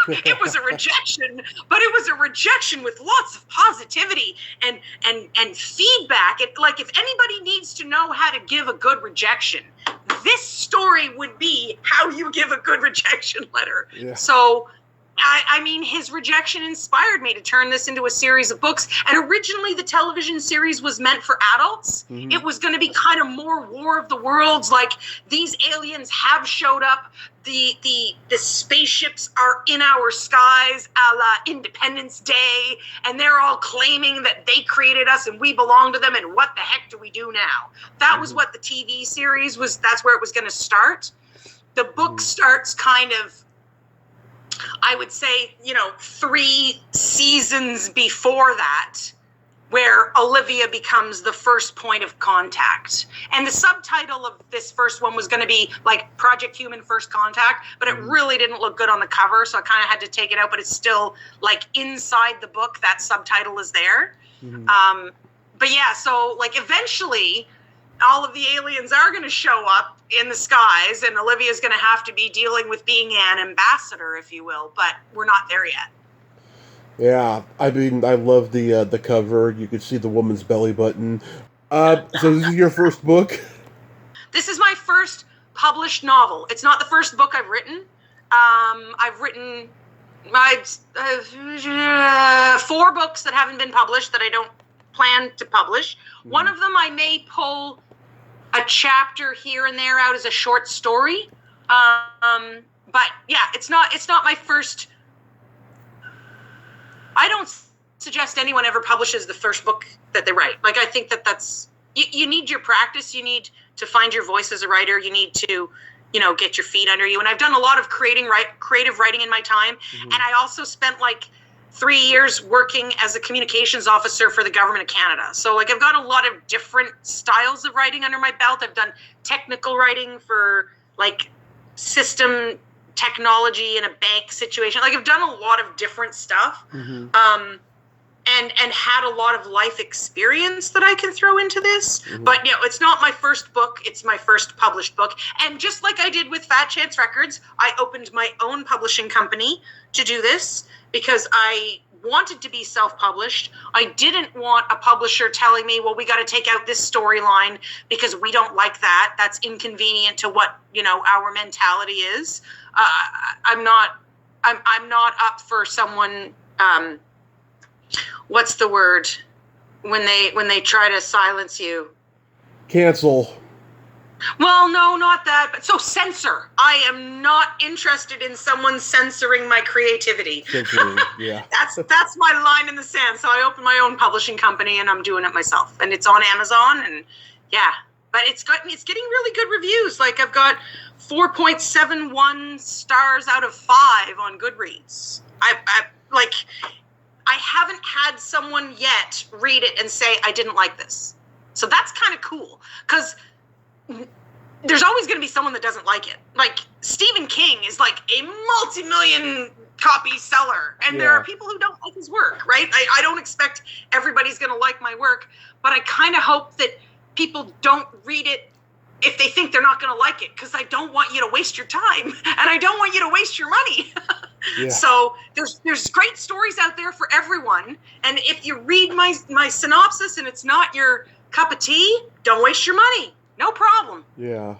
It was a rejection, but it was a rejection with lots of positivity and feedback. It, like, if anybody needs to know how to give a good rejection, this story would be how you give a good rejection letter. Yeah. So, I mean, his rejection inspired me to turn this into a series of books. And originally, the television series was meant for adults. Mm-hmm. It was going to be kind of more War of the Worlds, like these aliens have showed up. The spaceships are in our skies, a la Independence Day, and they're all claiming that they created us and we belong to them. And what the heck do we do now? That was what the TV series was. That's where it was going to start. The book starts kind of, I would say, 3 seasons before that, where Olivia becomes the first point of contact. And the subtitle of this first one was going to be like Project Human First Contact, but it really didn't look good on the cover, so I kind of had to take it out, but it's still like inside the book, that subtitle is there. Mm-hmm. But yeah, so like eventually all of the aliens are going to show up in the skies, and Olivia's going to have to be dealing with being an ambassador, if you will, but we're not there yet. Yeah, I mean, I love the cover. You can see the woman's belly button. So this is your first book? This is my first published novel. It's not the first book I've written. I've written 4 books that haven't been published that I don't plan to publish. Mm-hmm. One of them I may pull a chapter here and there out as a short story. But yeah, it's not my first. I don't suggest anyone ever publishes the first book that they write. Like, I think that's, you need your practice. You need to find your voice as a writer. You need to, get your feet under you. And I've done a lot of creative writing in my time. Mm-hmm. And I also spent like 3 years working as a communications officer for the government of Canada. So like, I've got a lot of different styles of writing under my belt. I've done technical writing for like system technology in a bank situation. Like, I've done a lot of different stuff. Mm-hmm. And had a lot of life experience that I can throw into this. Mm-hmm. But it's not my first book. It's my first published book. And just like I did with Fat Chance Records, I opened my own publishing company to do this because I wanted to be self-published. I didn't want a publisher telling me, well, we got to take out this storyline because we don't like that. That's inconvenient to what, our mentality is. I'm not up for someone, what's the word when they try to silence you? Cancel. Well, no, not that, but so censor. I am not interested in someone censoring my creativity. Censoring, yeah. That's my line in the sand. So I opened my own publishing company and I'm doing it myself. And it's on Amazon, and yeah. But it's getting really good reviews. Like, I've got 4.71 stars out of 5 on Goodreads. I haven't had someone yet read it and say, I didn't like this. So that's kind of cool, because there's always going to be someone that doesn't like it. Like, Stephen King is like a multi-million copy seller, and there are people who don't like his work, right? I don't expect everybody's going to like my work, but I kind of hope that people don't read it if they think they're not going to like it, because I don't want you to waste your time, and I don't want you to waste your money. Yeah. So there's great stories out there for everyone, and if you read my synopsis and it's not your cup of tea, don't waste your money. No problem. Yeah.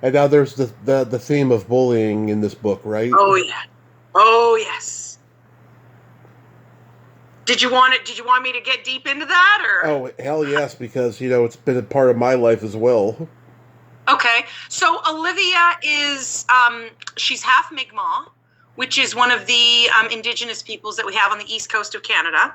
And now there's the theme of bullying in this book, right? Oh yeah. Oh yes. Did you want me to get deep into that, or? Oh hell yes, because it's been a part of my life as well. Okay, so Olivia is she's half Mi'kmaq, which is one of the Indigenous peoples that we have on the east coast of Canada,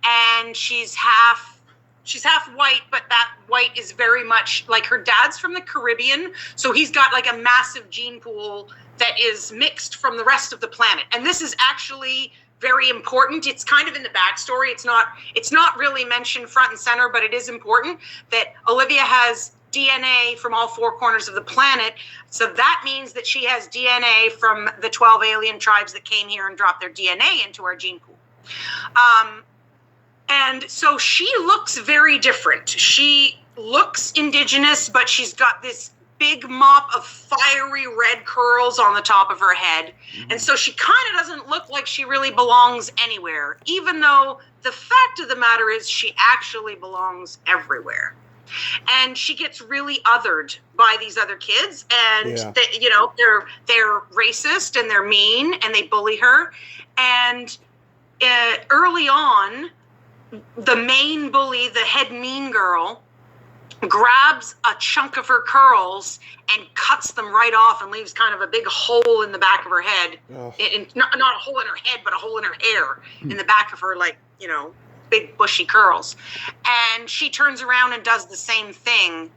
and she's half she's half white, but that white is very much like her dad's from the Caribbean. So he's got like a massive gene pool that is mixed from the rest of the planet. And this is actually very important. It's kind of in the backstory. It's not really mentioned front and center, but it is important that Olivia has DNA from all four corners of the planet. So that means that she has DNA from the 12 alien tribes that came here and dropped their DNA into our gene pool. And so she looks very different. She looks indigenous, but she's got this big mop of fiery red curls on the top of her head. And so she kind of doesn't look like she really belongs anywhere, even though the fact of the matter is she actually belongs everywhere. And she gets really othered by these other kids, and they're racist and they're mean and they bully her. And early on, the main bully, the head mean girl, grabs a chunk of her curls and cuts them right off and leaves kind of a big hole in the back of her head. Oh. Not a hole in her head, but a hole in her hair in the back of her, like, big bushy curls. And she turns around and does the same thing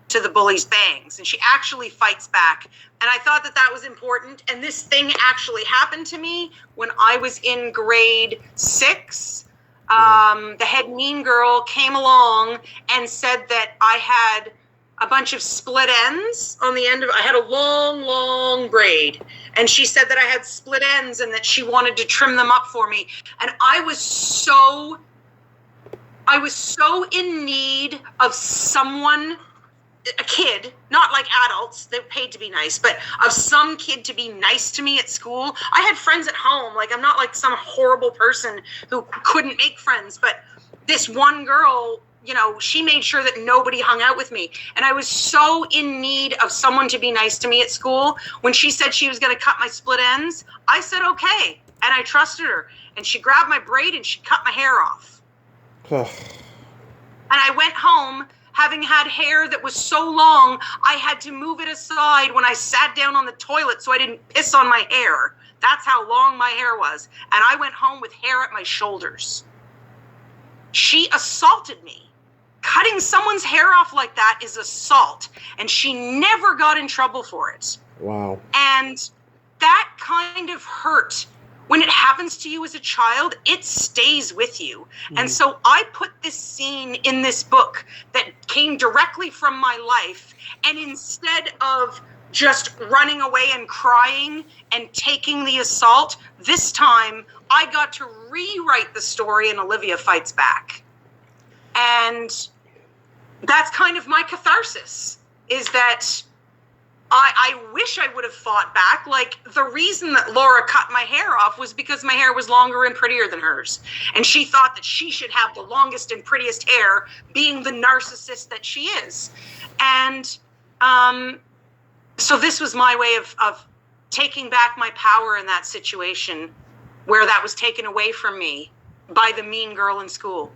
to the bully's bangs. And she actually fights back. And I thought that was important. And this thing actually happened to me when I was in grade 6. The head mean girl came along and said that I had a bunch of split ends on the end of, I had a long braid. And she said that I had split ends and that she wanted to trim them up for me. And I was so in need of someone, a kid, not like adults, they're paid to be nice, but of some kid to be nice to me at school. I had friends at home. Like, I'm not like some horrible person who couldn't make friends, but this one girl, she made sure that nobody hung out with me. And I was so in need of someone to be nice to me at school. When she said she was going to cut my split ends, I said, okay. And I trusted her. And she grabbed my braid and she cut my hair off. And I went home having had hair that was so long, I had to move it aside when I sat down on the toilet so I didn't piss on my hair. That's how long my hair was. And I went home with hair at my shoulders. She assaulted me. Cutting someone's hair off like that is assault. And she never got in trouble for it. Wow. And that kind of hurt. When it happens to you as a child, it stays with you. And so I put this scene in this book that came directly from my life. And instead of just running away and crying and taking the assault, this time I got to rewrite the story and Olivia fights back. And that's kind of my catharsis, is that I wish I would have fought back. Like, the reason that Laura cut my hair off was because my hair was longer and prettier than hers. And she thought that she should have the longest and prettiest hair, being the narcissist that she is. And so this was my way of taking back my power in that situation where that was taken away from me by the mean girl in school.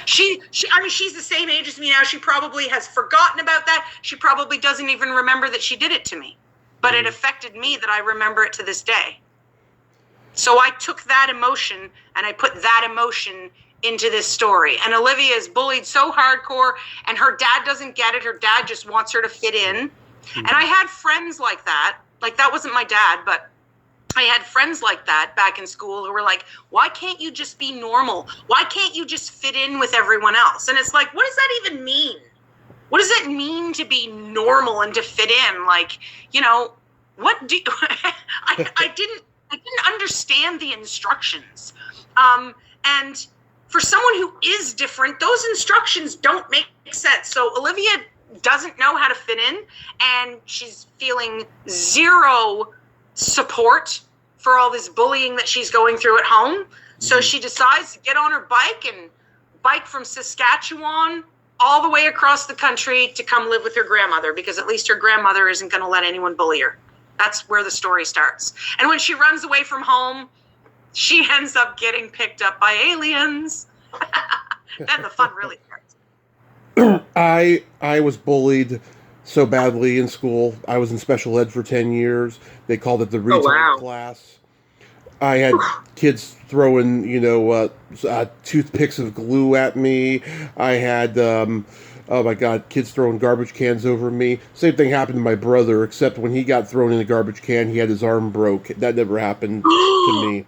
She's the same age as me now. She probably has forgotten about that. She probably doesn't even remember that she did it to me. But it affected me that I remember it to this day. So I took that emotion and I put that emotion into this story. And Olivia is bullied so hardcore, and her dad doesn't get it. Her dad just wants her to fit in. And I had friends like that. Like, that wasn't my dad, but I had friends like that back in school who were like, why can't you just be normal? Why can't you just fit in with everyone else? And it's like, what does that even mean? What does it mean to be normal and to fit in? Like, what do I didn't understand the instructions. And for someone who is different, those instructions don't make sense. So Olivia doesn't know how to fit in, and she's feeling zero support for all this bullying that she's going through at home. So she decides to get on her bike and bike from Saskatchewan all the way across the country to come live with her grandmother, because at least her grandmother isn't going to let anyone bully her. That's where the story starts. And when she runs away from home, she ends up getting picked up by aliens. Then the fun really starts. I was bullied so badly in school. I was in special ed for 10 years. They called it the retard class. I had kids throwing, toothpicks of glue at me. I had, oh my God, kids throwing garbage cans over me. Same thing happened to my brother, except when he got thrown in a garbage can, he had his arm broke. That never happened to me.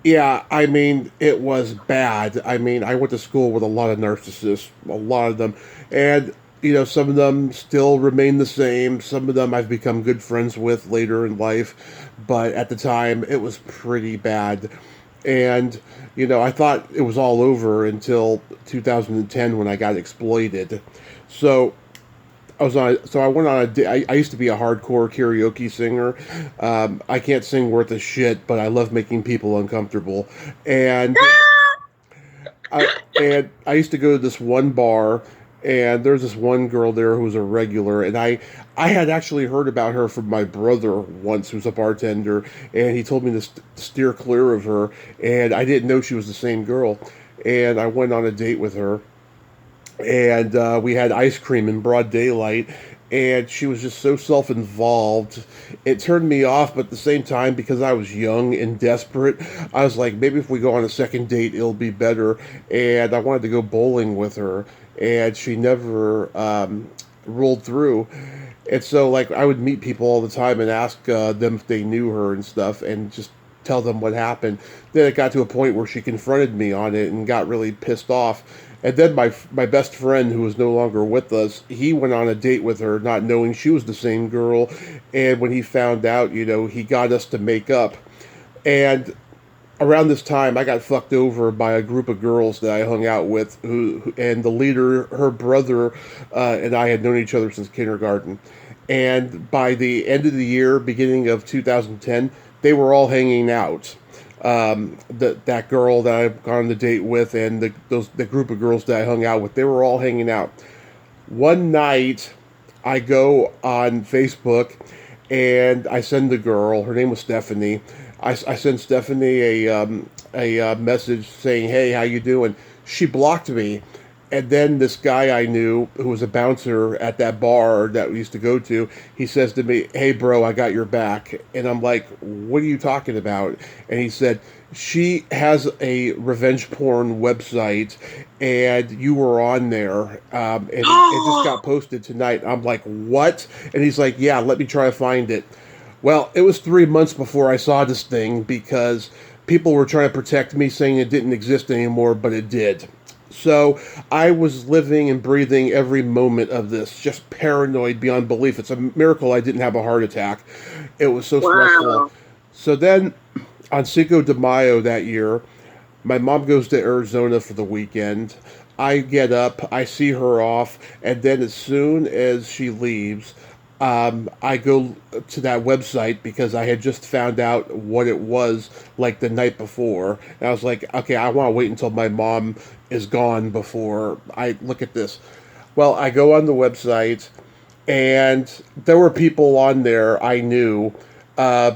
Yeah, I mean, it was bad. I mean, I went to school with a lot of narcissists, a lot of them. And, some of them still remain the same. Some of them I've become good friends with later in life. But at the time, it was pretty bad. And, I thought it was all over until 2010 when I got exploited. So I went on I used to be a hardcore karaoke singer. I can't sing worth a shit, but I love making people uncomfortable. And I used to go to this one bar, and there's this one girl there who was a regular, and I had actually heard about her from my brother once, who's a bartender, and he told me to steer clear of her, and I didn't know she was the same girl. And I went on a date with her, and we had ice cream in broad daylight, and she was just so self-involved. It turned me off, but at the same time, because I was young and desperate, I was like, maybe if we go on a second date, it'll be better. And I wanted to go bowling with her, and she never rolled through. And so, like, I would meet people all the time and ask them if they knew her and stuff, and just tell them what happened. Then it got to a point where she confronted me on it and got really pissed off. And then my best friend, who was no longer with us, he went on a date with her, not knowing she was the same girl. And when he found out, he got us to make up. And around this time, I got fucked over by a group of girls that I hung out with, and the leader, her brother, and I had known each other since kindergarten. And by the end of the year, beginning of 2010, they were all hanging out. That girl that I've gone on the date with, and the group of girls that I hung out with, they were all hanging out. One night, I go on Facebook, and I send the girl. Her name was Stephanie. I send Stephanie a message saying, "Hey, how you doing?" She blocked me. And then this guy I knew, who was a bouncer at that bar that we used to go to, he says to me, "Hey, bro, I got your back." And I'm like, "What are you talking about?" And he said, "She has a revenge porn website, and you were on there, and it just got posted tonight." I'm like, "What?" And he's like, "Yeah, let me try to find it." Well, it was 3 months before I saw this thing, because people were trying to protect me, saying it didn't exist anymore, but it did. So I was living and breathing every moment of this, just paranoid beyond belief. It's a miracle I didn't have a heart attack. It was so stressful. Wow. So then, on Cinco de Mayo that year, my mom goes to Arizona for the weekend. I get up, I see her off, and then as soon as she leaves, I go to that website because I had just found out what it was like the night before. And I was like, okay, I want to wait until my mom is gone before I look at this. Well, I go on the website, and there were people on there I knew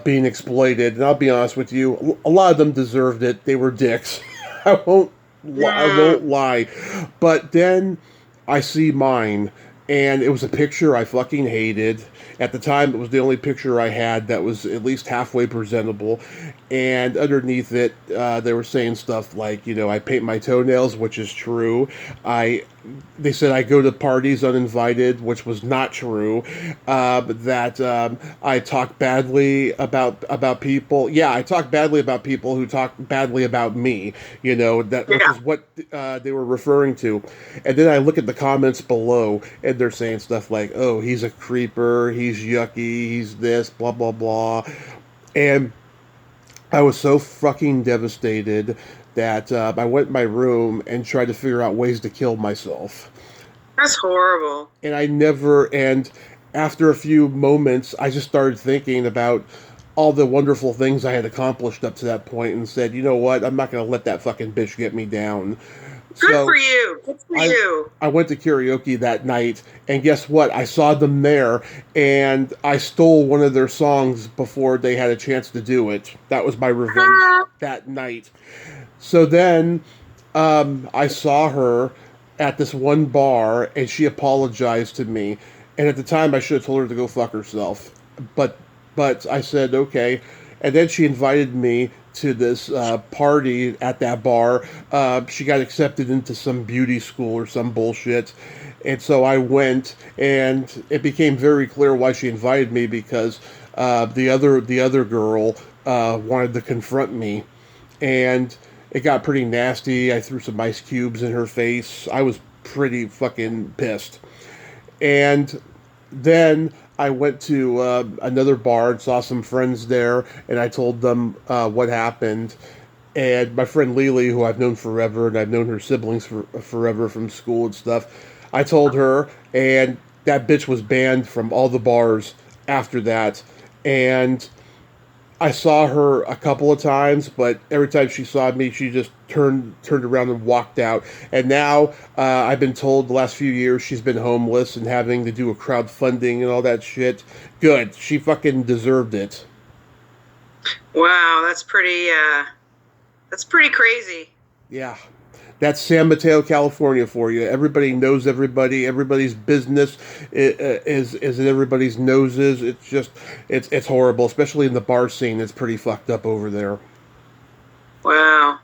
being exploited. And I'll be honest with you, a lot of them deserved it. They were dicks. I won't lie. But then I see mine, and it was a picture I fucking hated. At the time, it was the only picture I had that was at least halfway presentable. And underneath it, they were saying stuff like, I paint my toenails, which is true. They said I go to parties uninvited, which was not true. That I talk badly about people. Yeah, I talk badly about people who talk badly about me. Which is what they were referring to. And then I look at the comments below, and they're saying stuff like, "Oh, he's a creeper. He's yucky. He's this. Blah blah blah." And I was so fucking devastated that I went in my room and tried to figure out ways to kill myself. That's horrible. And after a few moments, I just started thinking about all the wonderful things I had accomplished up to that point, and said, you know what, I'm not going to let that fucking bitch get me down. Good for you. Good for you. I went to karaoke that night, and guess what? I saw them there, and I stole one of their songs before they had a chance to do it. That was my revenge that night. So then I saw her at this one bar, and she apologized to me. And at the time, I should have told her to go fuck herself. But I said, okay. And then she invited me to this party at that bar. She got accepted into some beauty school or some bullshit. And so I went, and it became very clear why she invited me, because the other girl wanted to confront me, and it got pretty nasty. I threw some ice cubes in her face. I was pretty fucking pissed. And then I went to another bar and saw some friends there, and I told them what happened. And my friend Lily, who I've known forever, and I've known her siblings forever from school and stuff, I told her, and that bitch was banned from all the bars after that. And I saw her a couple of times, but every time she saw me, she just turned around and walked out. And now I've been told the last few years she's been homeless and having to do a crowdfunding and all that shit. Good, she fucking deserved it. Wow, that's pretty crazy. Yeah. That's San Mateo, California for you. Everybody knows everybody. Everybody's business is in everybody's noses. It's just, it's horrible, especially in the bar scene. It's pretty fucked up over there. Wow.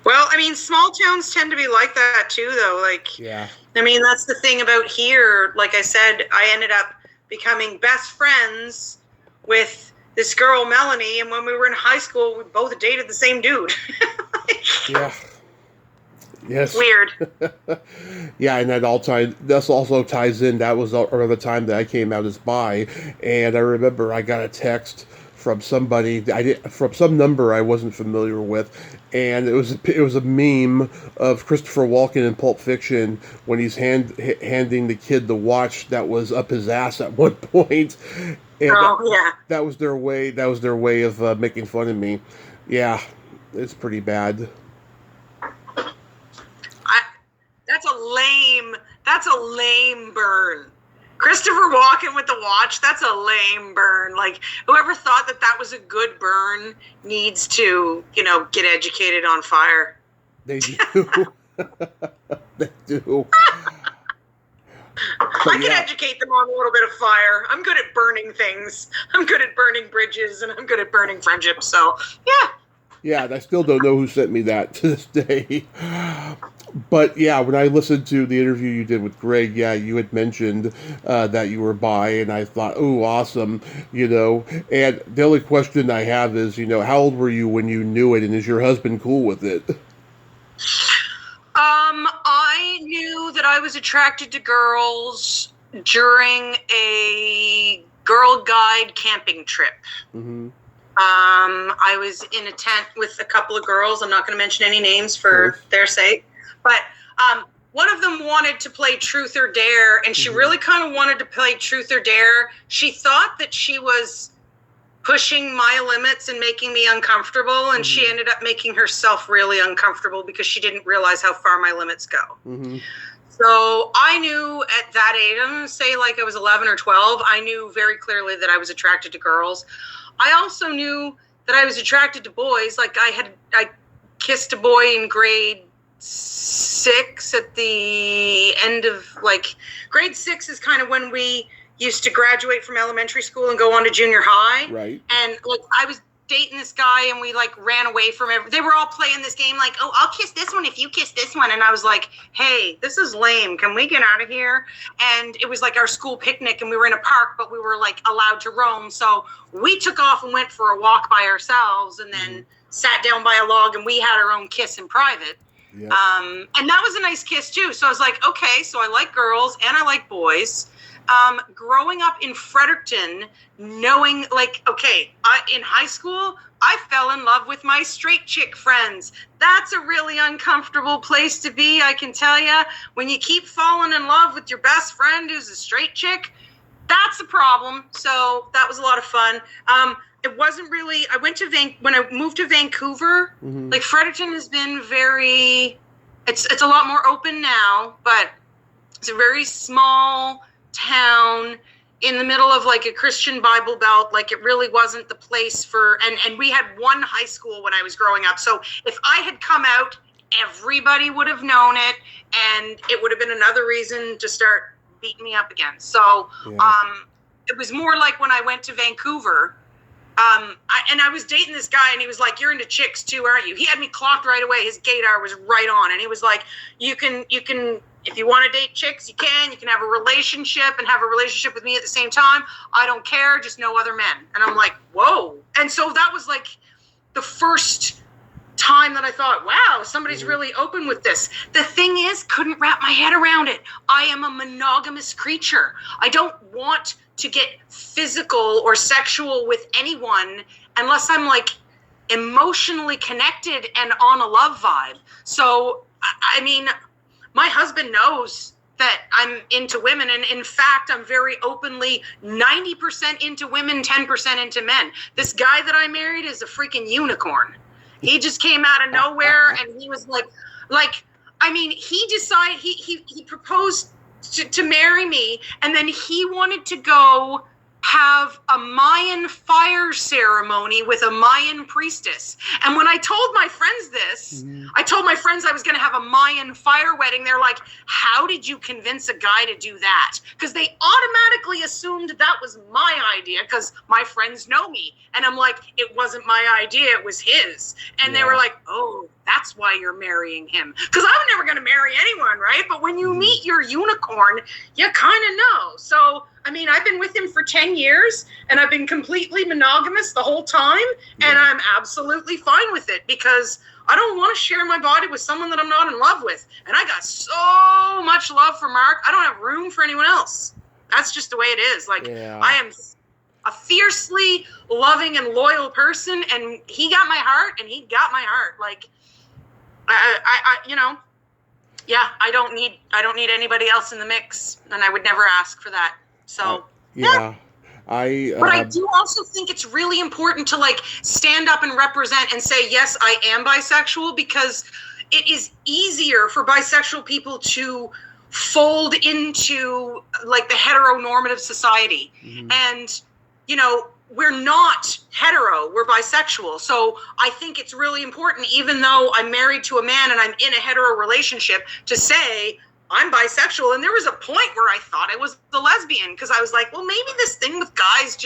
Well, I mean, small towns tend to be like that too, though. Like, yeah. I mean, that's the thing about here. Like I said, I ended up becoming best friends with this girl, Melanie, and when we were in high school, we both dated the same dude. Yeah. Yes. Weird. Yeah, and that also ties in. That was around the time that I came out as bi, and I remember I got a text from somebody from some number I wasn't familiar with, and it was a meme of Christopher Walken in Pulp Fiction when he's handing the kid the watch that was up his ass at one point. And that was their way. That was their way of making fun of me. Yeah, it's pretty bad. That's a lame burn. Christopher Walken with the watch, that's a lame burn. Like, whoever thought that was a good burn needs to, get educated on fire. They do. They do. I can educate them on a little bit of fire. I'm good at burning things. I'm good at burning bridges, and I'm good at burning friendships. So, yeah. Yeah, and I still don't know who sent me that to this day. But yeah, when I listened to the interview you did with Greg, yeah, you had mentioned that you were bi, and I thought, oh, awesome, And the only question I have is, how old were you when you knew it, and is your husband cool with it? I knew that I was attracted to girls during a Girl Guide camping trip. Mm-hmm. I was in a tent with a couple of girls. I'm not going to mention any names for their sake. But one of them wanted to play Truth or Dare, and she really kind of wanted to play Truth or Dare. She thought that she was pushing my limits and making me uncomfortable, and she ended up making herself really uncomfortable because she didn't realize how far my limits go. Mm-hmm. So I knew at that age, I'm going to say like I was 11 or 12, I knew very clearly that I was attracted to girls. I also knew that I was attracted to boys. Like I kissed a boy in grade 6 at the end of grade 6 is kind of when we used to graduate from elementary school and go on to junior high. Right. And I was dating this guy and we ran away from they were all playing this game oh, I'll kiss this one if you kiss this one. And I was like, hey, this is lame. Can we get out of here? And it was our school picnic and we were in a park, but we were allowed to roam. So we took off and went for a walk by ourselves and then sat down by a log and we had our own kiss in private. Yep. And that was a nice kiss too. So I was like, okay, so I like girls and I like boys. Growing up in Fredericton, knowing in high school, I fell in love with my straight chick friends. That's a really uncomfortable place to be, I can tell you. When you keep falling in love with your best friend who's a straight chick, that's a problem. So that was a lot of fun. It wasn't really, when I moved to Vancouver, Fredericton has been it's a lot more open now, but it's a very small town in the middle of a Christian Bible Belt. It really wasn't the place for, and we had one high school when I was growing up. So if I had come out, everybody would have known it, and it would have been another reason to start beating me up again. So it was more like when I went to Vancouver, I was dating this guy, and he was like, "You're into chicks too, aren't you?" He had me clocked right away. His gaydar was right on, and he was like, "You can, if you want to date chicks, you can. You can have a relationship and have a relationship with me at the same time. I don't care, just no other men." And I'm like, "Whoa!" And so that was like the first time that I thought, wow, somebody's really open with this. The thing is, couldn't wrap my head around it. I am a monogamous creature. I don't want to get physical or sexual with anyone unless I'm like emotionally connected and on a love vibe. So, I mean, my husband knows that I'm into women. And in fact, I'm very openly 90% into women, 10% into men. This guy that I married is a freaking unicorn. He just came out of nowhere, and he was like, I mean, he decided, he proposed to marry me, and then he wanted to go have a Mayan fire ceremony with a Mayan priestess. And when I told my friends this, I told my friends I was going to have a Mayan fire wedding. They're like, how did you convince a guy to do that? Because they automatically assumed that was my idea because my friends know me. And I'm like, it wasn't my idea, it was his. And they were like, oh, that's why you're marrying him. Because I'm never going to marry anyone, right? But when you meet your unicorn, you kind of know. So, I mean, I've been with him for 10 years, and I've been completely monogamous the whole time, and I'm absolutely fine with it because I don't want to share my body with someone that I'm not in love with. And I got so much love for Mark, I don't have room for anyone else. That's just the way it is. Like, I am a fiercely loving and loyal person, and he got my heart, and he got my heart. Like, I you know, I don't need anybody else in the mix, and I would never ask for that. So but I do also think it's really important to like stand up and represent and say, yes, I am bisexual, because it is easier for bisexual people to fold into like the heteronormative society. And, you know, we're not hetero, we're bisexual. So I think it's really important, even though I'm married to a man and I'm in a hetero relationship, to say I'm bisexual. And there was a point where I thought I was the lesbian, because I was like, well, maybe this thing with guys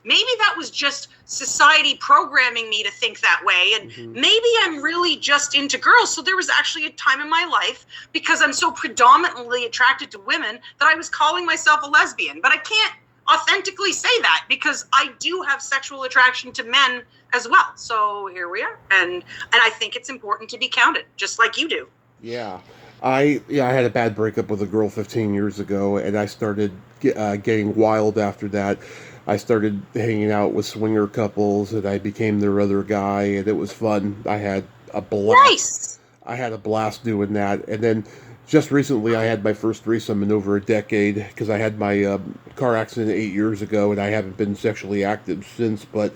maybe that was just society programming me to think that way. And maybe I'm really just into girls. So there was actually a time in my life, because I'm so predominantly attracted to women, that I was calling myself a lesbian. But I can't authentically say that, because I do have sexual attraction to men as well. So here we are. And I think it's important to be counted, just like you do. Yeah. I had a bad breakup with a girl 15 years ago, and I started getting wild after that. I started hanging out with swinger couples, and I became their other guy, and it was fun. I had a blast. Nice. I had a blast doing that. And then just recently, I had my first threesome in over a decade, because I had my car accident 8 years ago, and I haven't been sexually active since. But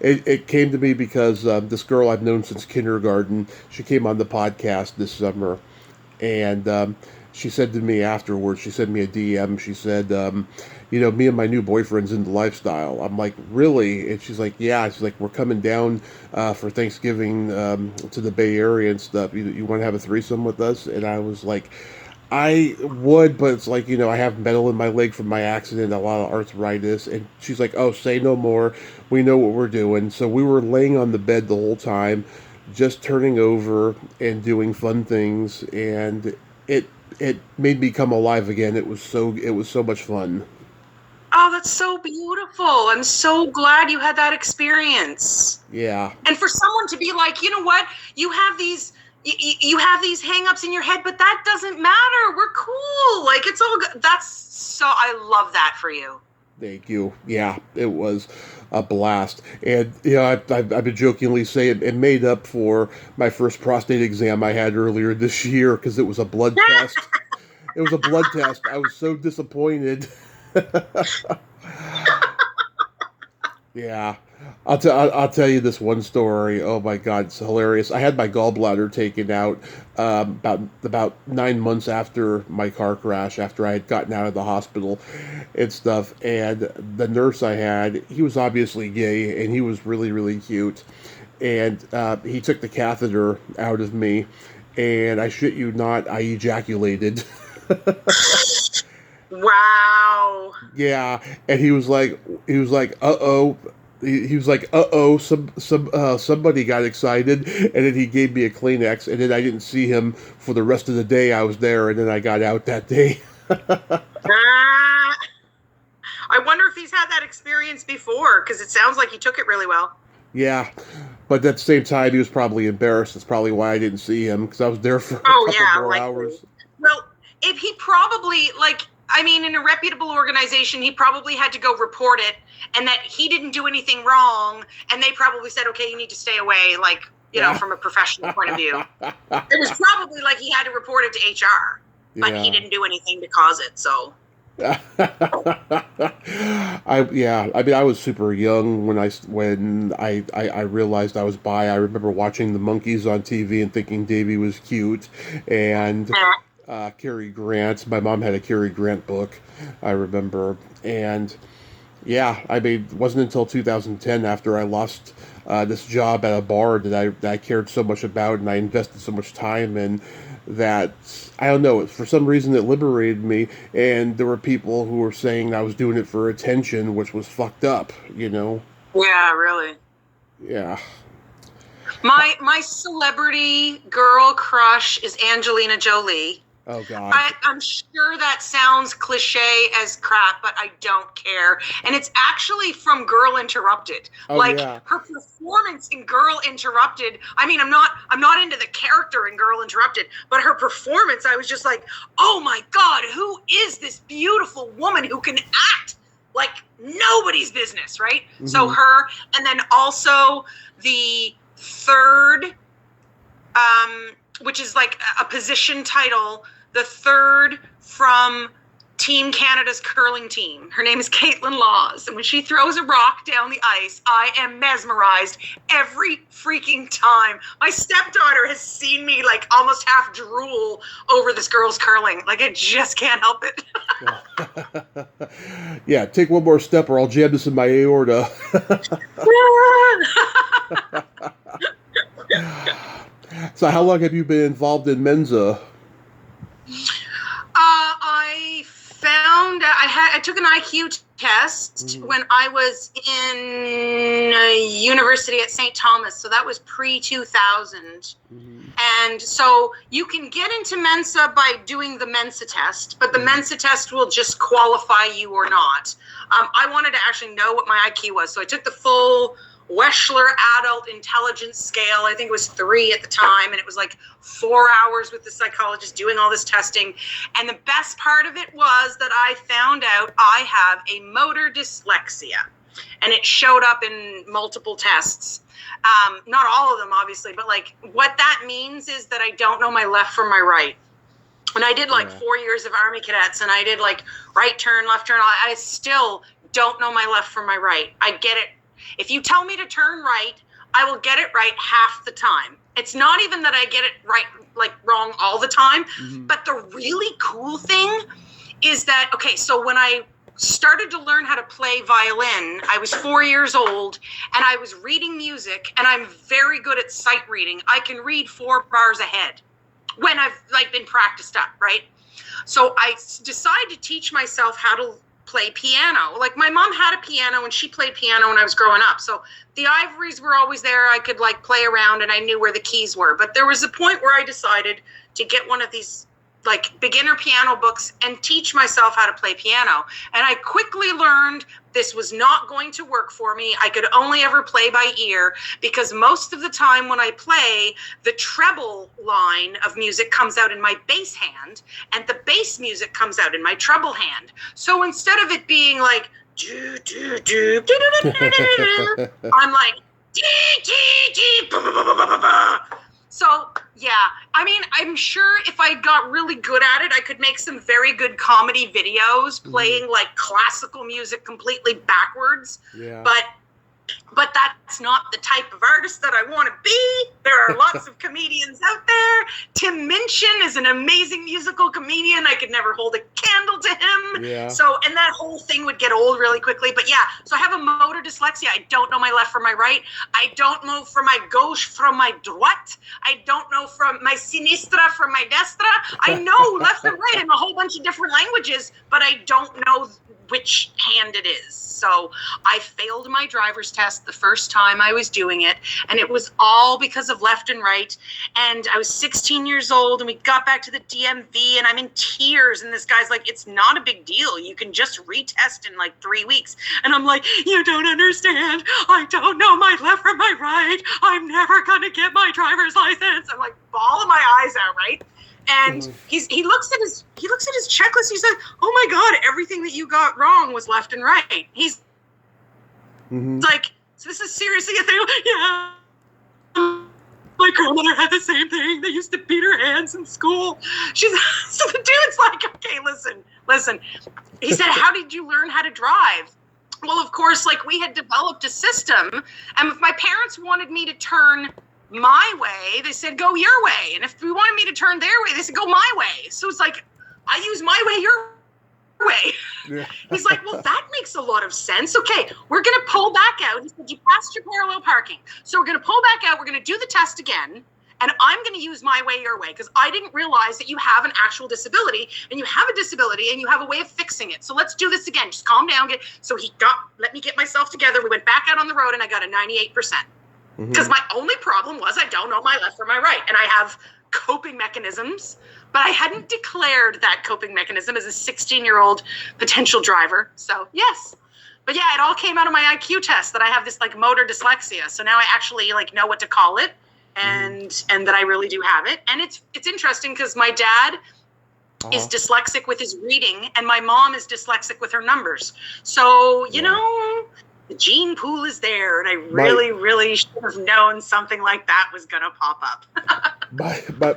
it came to me because this girl I've known since kindergarten, she came on the podcast this summer. And she said to me afterwards, she sent me a DM, she said, you know, me and my new boyfriend's into lifestyle. I'm like, really? And she's like, yeah. She's like, we're coming down for Thanksgiving to the Bay Area and stuff. You want to have a threesome with us? And I was like, I would, but it's like, you know, I have metal in my leg from my accident, a lot of arthritis. And she's like, oh, say no more. We know what we're doing. So we were laying on the bed the whole time, just turning over and doing fun things, and it made me come alive again. It was so much fun. Oh, that's so beautiful. I'm so glad you had that experience. Yeah. And for someone to be like, you know what, you have these hang-ups in your head, but that doesn't matter. We're cool. Like, it's all good. I love that for you. Thank you. Yeah, it was a blast. And, you know, I've been jokingly saying it made up for my first prostate exam I had earlier this year, because it was a blood test. It was a blood test. I was so disappointed. Yeah. I'll tell you this one story. Oh my God, it's hilarious. I had my gallbladder taken out about 9 months after my car crash, after I had gotten out of the hospital and stuff. And the nurse I had, he was obviously gay, and he was really, really cute. And he took the catheter out of me, and I shit you not, I ejaculated. Wow. Yeah, and he was like, uh-oh. he was like, somebody got excited, and then he gave me a Kleenex, and then I didn't see him for the rest of the day I was there, and then I got out that day. Ah, I wonder if he's had that experience before, because it sounds like he took it really well. Yeah, but at the same time, he was probably embarrassed. That's probably why I didn't see him, because I was there for a Oh couple yeah, more likely. hours. Well, if he probably I mean, in a reputable organization, he probably had to go report it, and that he didn't do anything wrong, and they probably said, okay, you need to stay away, from a professional point of view. It was probably like he had to report it to HR, but he didn't do anything to cause it, so. I mean, I was super young when I realized I was bi. I remember watching the monkeys on TV and thinking Davy was cute, and Cary Grant. My mom had a Cary Grant book, I remember, and yeah, I mean, it wasn't until 2010 after I lost this job at a bar that I cared so much about, and I invested so much time in, that I don't know, for some reason it liberated me, and there were people who were saying I was doing it for attention, which was fucked up, you know? Yeah, really. Yeah. My celebrity girl crush is Angelina Jolie. Oh, God. I'm sure that sounds cliche as crap, but I don't care. And it's actually from Girl Interrupted. Oh, yeah. Her performance in Girl Interrupted. I mean, I'm not into the character in Girl Interrupted, but her performance, I was just like, oh my God, who is this beautiful woman who can act like nobody's business, right? Mm-hmm. So her, and then also the third, which is like a position title, the third from Team Canada's curling team. Her name is Caitlin Laws. And when she throws a rock down the ice, I am mesmerized every freaking time. My stepdaughter has seen me almost half drool over this girl's curling. I just can't help it. Yeah, take one more step or I'll jam this in my aorta. So how long have you been involved in Mensa? I found I took an IQ test when I was in university at St. Thomas, so that was pre-2000. And so you can get into Mensa by doing the Mensa test, but the Mensa test will just qualify you or not. I wanted to actually know what my IQ was, so I took the full Weschler Adult Intelligence Scale. I think it was 3 at the time, and it was 4 hours with the psychologist doing all this testing. And the best part of it was that I found out I have a motor dyslexia, and it showed up in multiple tests. Not all of them, obviously, but what that means is that I don't know my left from my right. And I did 4 years of Army cadets, and I did right turn, left turn. I still don't know my left from my right. I get it. If you tell me to turn right, I will get it right half the time. It's not even that I get it right, wrong all the time. But the really cool thing is that, okay, so when I started to learn how to play violin, I was 4 years old, and I was reading music, and I'm very good at sight reading. I can read 4 bars ahead when I've been practiced up, right? So I decided to teach myself how to play piano. My mom had a piano and she played piano when I was growing up. So the ivories were always there. I could play around and I knew where the keys were. But there was a point where I decided to get one of these beginner piano books and teach myself how to play piano. And I quickly learned this was not going to work for me. I could only ever play by ear, because most of the time when I play, the treble line of music comes out in my bass hand and the bass music comes out in my treble hand. So instead of it being do, do, do, do, do, do, do, do, I'm dee, dee, dee, ba, ba, ba, ba, ba, ba. So, yeah, I mean, I'm sure if I got really good at it, I could make some very good comedy videos playing classical music completely backwards. Yeah. But that's not the type of artist that I want to be. There are lots of comedians out there. Tim Minchin is an amazing musical comedian. I could never hold a candle to him. Yeah. So, and that whole thing would get old really quickly. But yeah, so I have a motor dyslexia. I don't know my left from my right. I don't know from my gauche from my droite. I don't know from my sinistra from my destra. I know left and right in a whole bunch of different languages, but I don't know which hand it is. So I failed my driver's test test the first time I was doing it, and it was all because of left and right. And I was 16 years old, and we got back to the DMV, and I'm in tears. And this guy's like, "It's not a big deal. You can just retest in like 3 weeks." And I'm like, "You don't understand. I don't know my left from my right. I'm never gonna get my driver's license." I'm like bawling my eyes out, right? And he looks at his checklist. He says, "Oh my God, everything that you got wrong was left and right." He's like, "So this is seriously a thing?" "Yeah. My grandmother had the same thing. They used to beat her hands in school." So the dude's like, "Okay, listen." He said, "How did you learn how to drive?" Well, of course, like we had developed a system, and if my parents wanted me to turn my way, they said, "Go your way." And if we wanted me to turn their way, they said, "Go my way." So it's like, I use my way, your way. Yeah. He's like, "Well, that makes a lot of sense. Okay, we're going to pull back out." He said, "You passed your parallel parking. So we're going to pull back out. We're going to do the test again. And I'm going to use my way, your way, because I didn't realize that you have an actual disability, and you have a disability, and you have a way of fixing it. So let's do this again. Just calm down." So let me get myself together. We went back out on the road, and I got a 98%. Because my only problem was I don't know my left from my right, and I have coping mechanisms, but I hadn't declared that coping mechanism as a 16-year-old potential driver. So yes, but yeah, it all came out of my IQ test that I have this like motor dyslexia. So now I actually like know what to call it, and that I really do have it. And it's interesting because my dad is dyslexic with his reading, and my mom is dyslexic with her numbers. So you know, the gene pool is there, and I really should have known something like that was going to pop up.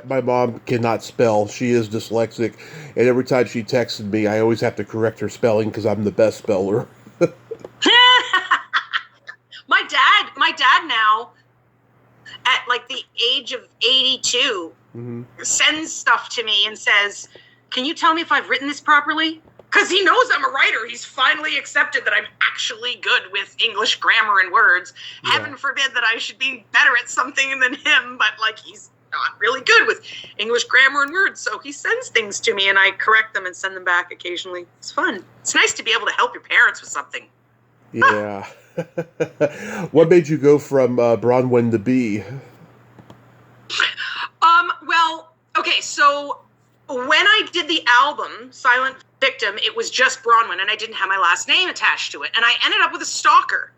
My mom cannot spell. She is dyslexic, and every time she texted me, I always have to correct her spelling because I'm the best speller. My dad now, at like the age of 82, sends stuff to me and says, "Can you tell me if I've written this properly?" Because he knows I'm a writer. He's finally accepted that I'm actually good with English grammar and words. Yeah. Heaven forbid that I should be better at something than him, but like he's not really good with English grammar and words. So he sends things to me, and I correct them and send them back occasionally. It's fun. It's nice to be able to help your parents with something. Yeah. What made you go from BronweN to B? Well, okay, so when I did the album, Silent Victim, it was just BronweN, and I didn't have my last name attached to it. And I ended up with a stalker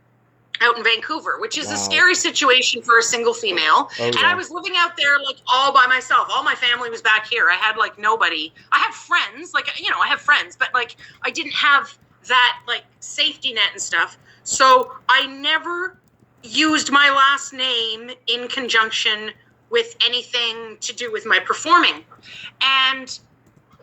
out in Vancouver, which is a scary situation for a single female. And I was living out there like all by myself. All my family was back here. I had like nobody. I had friends, like, you know, I have friends, but like I didn't have that like safety net and stuff. So I never used my last name in conjunction with anything to do with my performing. And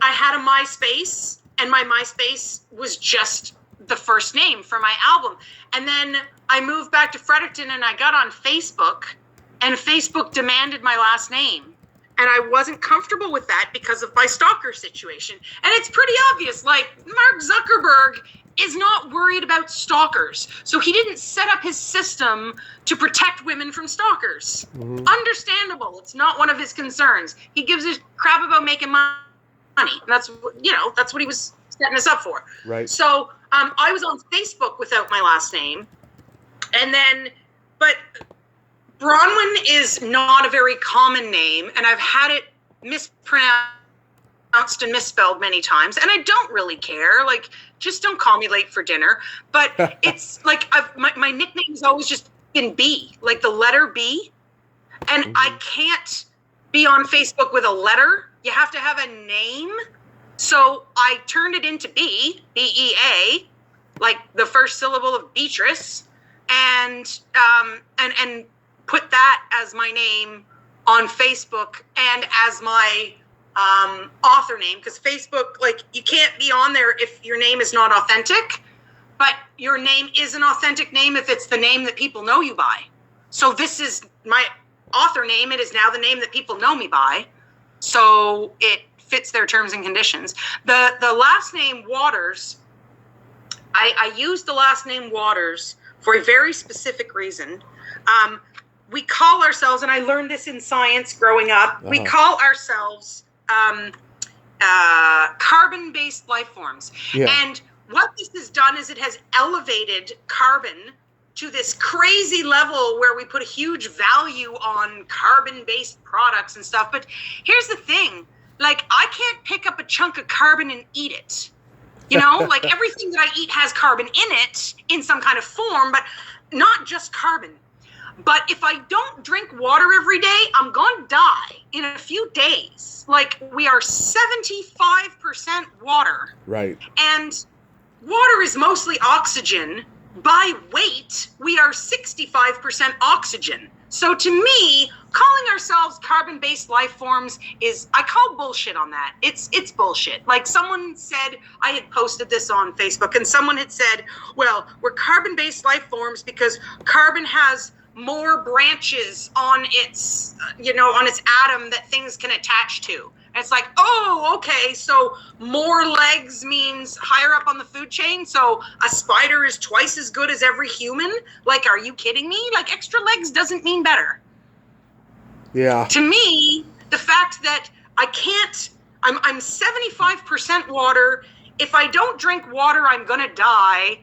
I had a MySpace, and my MySpace was just the first name for my album. And then I moved back to Fredericton, and I got on Facebook, and Facebook demanded my last name. And I wasn't comfortable with that because of my stalker situation. And it's pretty obvious, like Mark Zuckerberg is not worried about stalkers. So he didn't set up his system to protect women from stalkers. Understandable. It's not one of his concerns. He gives a crap about making money. And that's what he was setting us up for. Right. So I was on Facebook without my last name. And then, but BronweN is not a very common name, and I've had it mispronounced and misspelled many times, and I don't really care. Like, just don't call me late for dinner. But it's like my nickname's always just been B, like the letter B, and I can't be on Facebook with a letter. You have to have a name. So I turned it into B, B-E-A, like the first syllable of Beatrice, and put that as my name on Facebook and as my author name, because Facebook, like, you can't be on there if your name is not authentic, but your name is an authentic name if it's the name that people know you by. So this is my author name. It is now the name that people know me by. So it fits their terms and conditions. The last name Waters, I used the last name Waters for a very specific reason. We call ourselves, and I learned this in science growing up, we call ourselves carbon-based life forms. Yeah. And what this has done is it has elevated carbon to this crazy level where we put a huge value on carbon-based products and stuff. But here's the thing, like, I can't pick up a chunk of carbon and eat it. You know, like everything that I eat has carbon in it in some kind of form, but not just carbon. But if I don't drink water every day, I'm going to die in a few days. Like, we are 75% water. Right. And water is mostly oxygen. By weight, we are 65% oxygen. So to me, calling ourselves carbon-based life forms I call bullshit on that. It's bullshit. Like, someone said, I had posted this on Facebook, and someone had said, well, we're carbon-based life forms because carbon has more branches on its, on its atom that things can attach to. And it's like, oh, okay, so more legs means higher up on the food chain, so a spider is twice as good as every human? Like, are you kidding me? Like, extra legs doesn't mean better. Yeah. To me, the fact that I'm 75% water. If I don't drink water, I'm gonna die.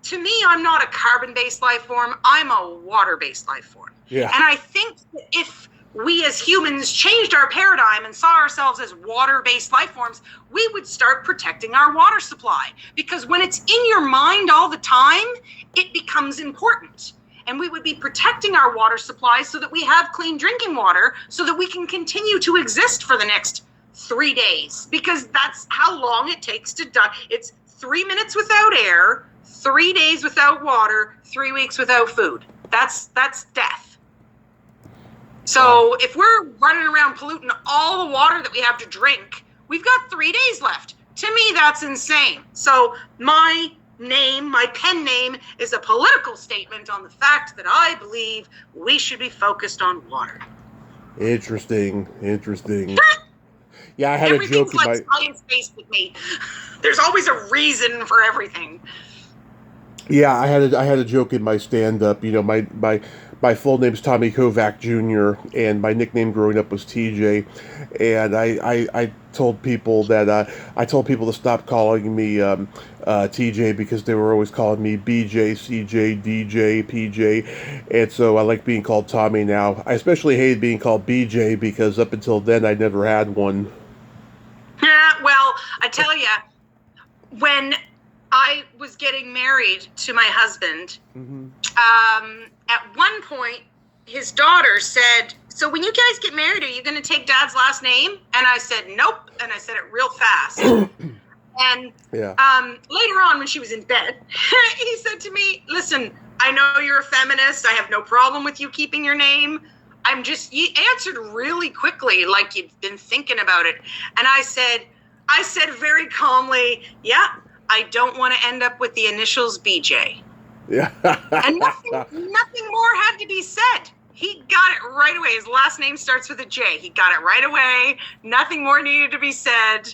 To me, I'm not a carbon-based life form. I'm a water-based life form. Yeah. And I think that if we as humans changed our paradigm and saw ourselves as water-based life forms, we would start protecting our water supply. Because when it's in your mind all the time, it becomes important. And we would be protecting our water supply so that we have clean drinking water so that we can continue to exist for the next 3 days. Because that's how long it takes to die. It's 3 minutes without air, 3 days without water, 3 weeks without food. That's death. So if we're running around polluting all the water that we have to drink, we've got 3 days left. To me, that's insane. So my pen name, is a political statement on the fact that I believe we should be focused on water. Interesting. Yeah, I had a joke in my... Everything's like science-based with me. There's always a reason for everything. Yeah, I had a joke in my stand-up. My full name's Tommy Kovac Jr. and my nickname growing up was TJ. And I told people to stop calling me TJ because they were always calling me BJ, CJ, DJ, PJ. And so I like being called Tommy now. I especially hated being called BJ because up until then I never had one. Well, I tell you, when I was getting married to my husband, at one point, his daughter said, so when you guys get married, are you going to take Dad's last name? And I said, nope. And I said it real fast. And later on, when she was in bed, he said to me, listen, I know you're a feminist. I have no problem with you keeping your name. You answered really quickly, like you'd been thinking about it. And I said very calmly, yeah, I don't want to end up with the initials BJ. Yeah. And nothing more had to be said. He got it right away. His last name starts with a J. He got it right away. Nothing more needed to be said.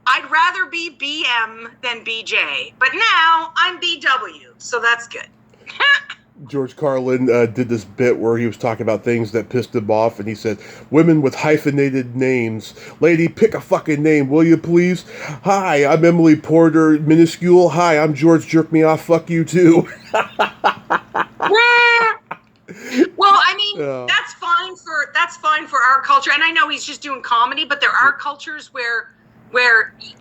I'd rather be BM than BJ. But now I'm BW, so that's good. George Carlin did this bit where he was talking about things that pissed him off, and he said, women with hyphenated names. Lady, pick a fucking name, will you please? Hi, I'm Emily Porter, minuscule. Hi, I'm George Jerk Me Off, fuck you too. Well, I mean, that's fine for our culture. And I know he's just doing comedy, but there are cultures where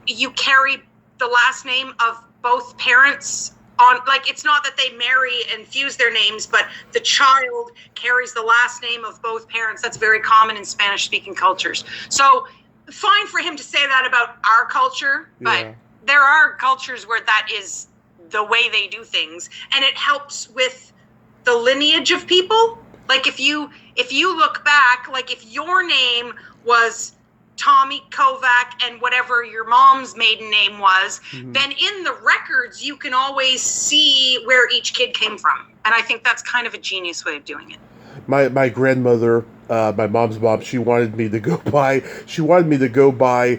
you carry the last name of both parents on, like, it's not that they marry and fuse their names, but the child carries the last name of both parents. That's very common in Spanish-speaking cultures. So fine for him to say that about our culture, but there are cultures where that is the way they do things, and it helps with the lineage of people. Like, if you look back, like, if your name was Tommy Kovac and whatever your mom's maiden name was, then in the records you can always see where each kid came from. And I think that's kind of a genius way of doing it. My grandmother, my mom's mom, she wanted me to go by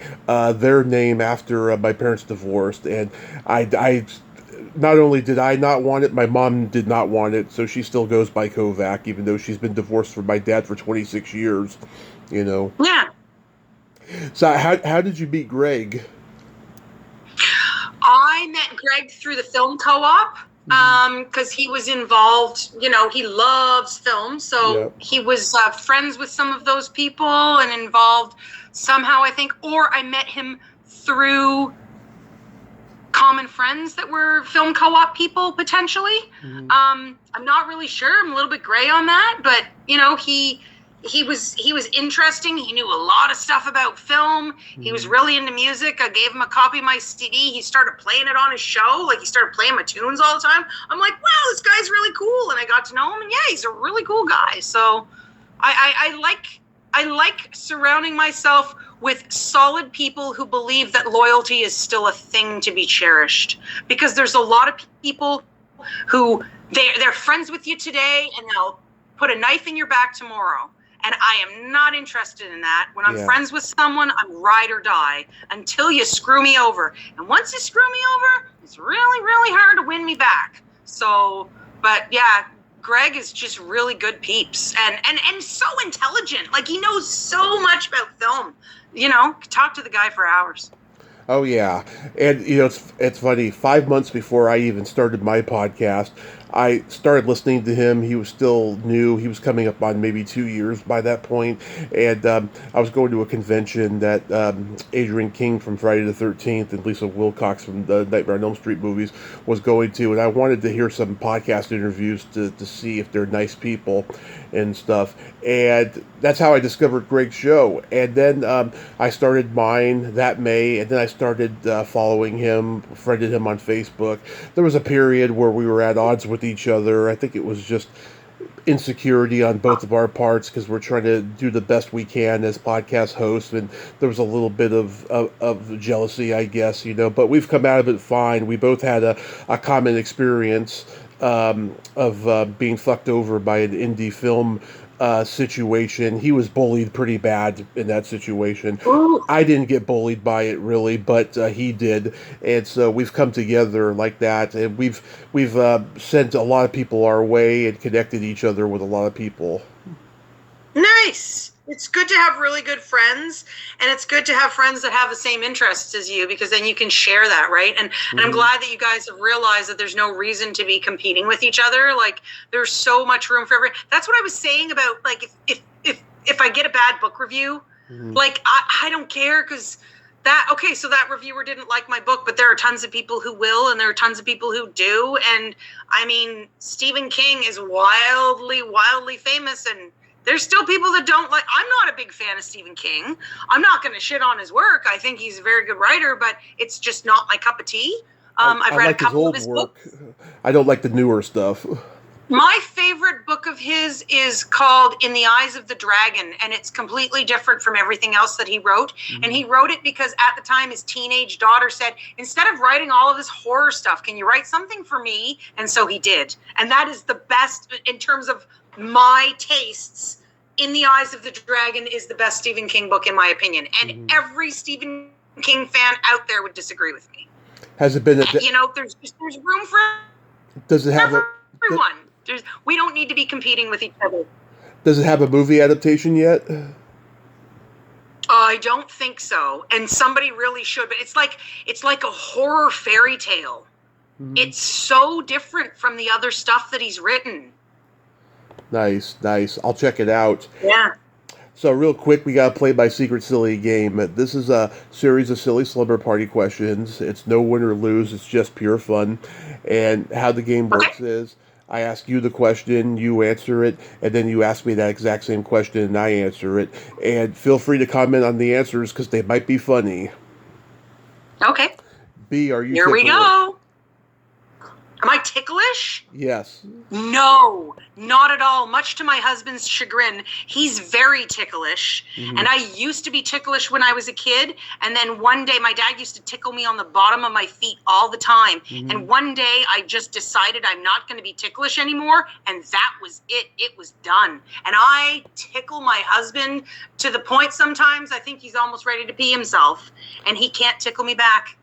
their name after my parents divorced, and I not only did I not want it, my mom did not want it, so she still goes by Kovac, even though she's been divorced from my dad for 26 years, Yeah. So how did you meet Greg? I met Greg through the film co-op. because he was involved, he loves film. So Yep. he was friends with some of those people and involved somehow, I think, or I met him through common friends that were film co-op people potentially. I'm not really sure. I'm a little bit gray on that, but he was interesting. He knew a lot of stuff about film. He was really into music. I gave him a copy of my CD. He started playing it on his show. Like, he started playing my tunes all the time. I'm like, wow, this guy's really cool. And I got to know him, and yeah, he's a really cool guy. So I like surrounding myself with solid people who believe that loyalty is still a thing to be cherished. Because there's a lot of people who they're friends with you today, and they'll put a knife in your back tomorrow. And I am not interested in that. When I'm friends with someone, I'm ride or die until you screw me over. And once you screw me over, it's really, really hard to win me back. So, but yeah, Greg is just really good peeps and so intelligent. Like, he knows so much about film. Talk to the guy for hours. Oh yeah, and it's funny. 5 months before I even started my podcast, I started listening to him. He was still new. He was coming up on maybe 2 years by that point, and I was going to a convention that Adrian King from Friday the 13th and Lisa Wilcox from the Nightmare on Elm Street movies was going to, and I wanted to hear some podcast interviews to see if they're nice people and stuff. And that's how I discovered Greg's show. And then I started mine that May, and then I started following him, friended him on Facebook. There was a period where we were at odds with each other. I think it was just insecurity on both of our parts because we're trying to do the best we can as podcast hosts, and there was a little bit of jealousy, I guess, but we've come out of it fine. We both had a common experience of being fucked over by an indie film situation. He was bullied pretty bad in that situation. Ooh. I didn't get bullied by it really, but he did, and so we've come together like that, and we've sent a lot of people our way and connected each other with a lot of people. Nice. It's good to have really good friends, and it's good to have friends that have the same interests as you, because then you can share that, right? And I'm glad that you guys have realized that there's no reason to be competing with each other. Like, there's so much room for everyone. That's what I was saying about, like, if I get a bad book review, like, I don't care, because so that reviewer didn't like my book, but there are tons of people who will, and there are tons of people who do. And I mean, Stephen King is wildly, wildly famous, and there's still people that don't like. I'm not a big fan of Stephen King. I'm not going to shit on his work. I think he's a very good writer, but it's just not my cup of tea. I've read like a couple of his his old work. books. I don't like the newer stuff. My favorite book of his is called In the Eyes of the Dragon, and it's completely different from everything else that he wrote. And he wrote it because at the time his teenage daughter said, instead of writing all of this horror stuff, can you write something for me? And so he did. And that is the best in terms of my tastes. In the Eyes of the Dragon is the best Stephen King book, in my opinion. And every Stephen King fan out there would disagree with me. Has it been there's room for does it have everyone. We don't need to be competing with each other. Does it have a movie adaptation yet? I don't think so. And somebody really should, but it's like a horror fairy tale. It's so different from the other stuff that he's written. Nice. I'll check it out. Yeah. So real quick, we got to play my secret silly game. This is a series of silly slumber party questions. It's no win or lose. It's just pure fun. And how the game works is I ask you the question, you answer it, and then you ask me that exact same question and I answer it. And feel free to comment on the answers because they might be funny. Okay. B, are you Here ticklish? we go. Am I ticklish? Yes. No, not at all. Much to my husband's chagrin, he's very ticklish. And I used to be ticklish when I was a kid. And then one day, my dad used to tickle me on the bottom of my feet all the time. And one day, I just decided I'm not going to be ticklish anymore. And that was it. It was done. And I tickle my husband to the point sometimes I think he's almost ready to pee himself. And he can't tickle me back.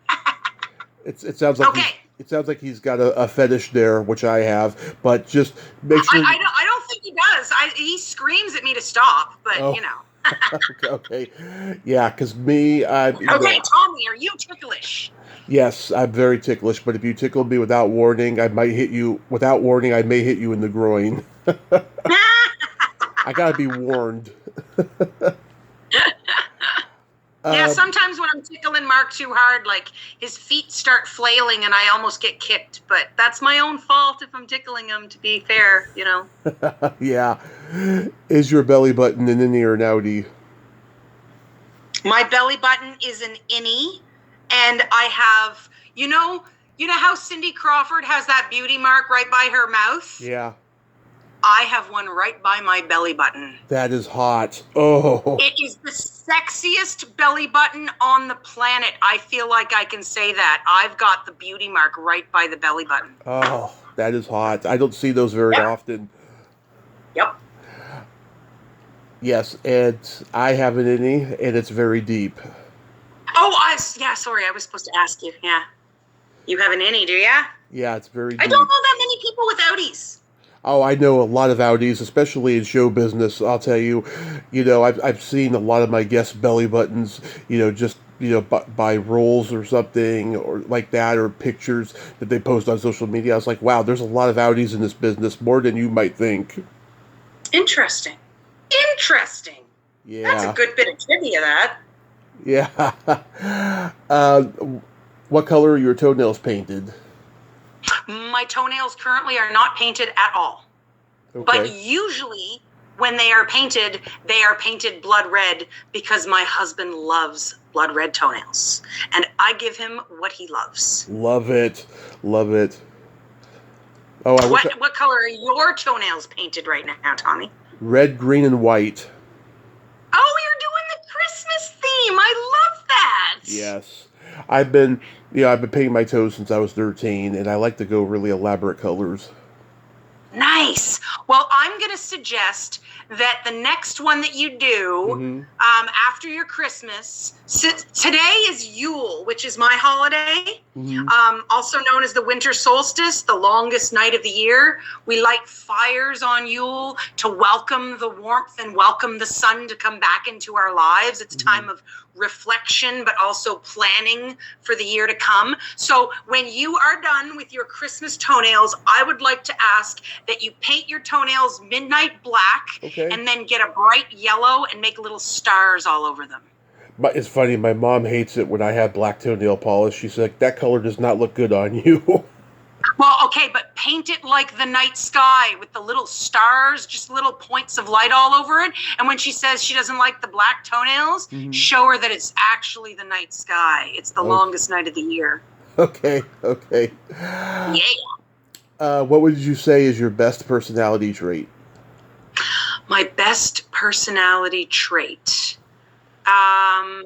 It sounds like it sounds like he's got a fetish there, which I have. But just make sure. I don't think he does. He screams at me to stop, but Okay. Yeah, because me. Okay, Tommy, are you ticklish? Yes, I'm very ticklish, but if you tickle me without warning, I might hit you. Without warning, I may hit you in the groin. I gotta be warned. Yeah, Um, sometimes when I'm tickling Mark too hard, like his feet start flailing and I almost get kicked. But that's my own fault if I'm tickling him, to be fair, you know. yeah. Is your belly button an innie or an outie? My belly button is an innie, and I have, you know how Cindy Crawford has that beauty mark right by her mouth? Yeah. I have one right by my belly button. That is hot. Oh. It is the sexiest belly button on the planet. I feel like I can say that. I've got the beauty mark right by the belly button. Oh, that is hot. I don't see those very Yep. often. Yep. Yes, and I have an innie, and it's very deep. Oh, yeah, sorry. I was supposed to ask you. Yeah. You have an innie, do ya? Yeah, it's very deep. I don't know that many people with outies. Oh, I know a lot of outies, especially in show business. I'll tell you, I've seen a lot of my guests' belly buttons, just by roles or something or like that, or pictures that they post on social media. I was like, wow, there's a lot of outies in this business, more than you might think. Interesting. Interesting. Yeah. That's a good bit of trivia, that. Yeah. What color are your toenails painted? My toenails currently are not painted at all. Okay. But usually when they are painted blood red because my husband loves blood red toenails. And I give him what he loves. Love it. Love it. Oh, What color are your toenails painted right now, Tommy? Red, green, and white. Oh, you're doing the Christmas theme. I love that. Yes. I've been painting my toes since I was 13, and I like to go really elaborate colors. Nice. Well, I'm going to suggest that the next one that you do after your Christmas, today is Yule, which is my holiday, also known as the winter solstice, the longest night of the year. We light fires on Yule to welcome the warmth and welcome the sun to come back into our lives. It's a time of reflection, but also planning for the year to come. So when you are done with your Christmas toenails, I would like to ask that you paint your toenails midnight black, and then get a bright yellow and make little stars all over them. But it's funny, my mom hates it when I have black toenail polish. She's like, that color does not look good on you. Well, okay, but paint it like the night sky with the little stars, just little points of light all over it. And when she says she doesn't like the black toenails, show her that it's actually the night sky. It's the longest night of the year. Okay. Yeah. What would you say is your best personality trait? My best personality trait. I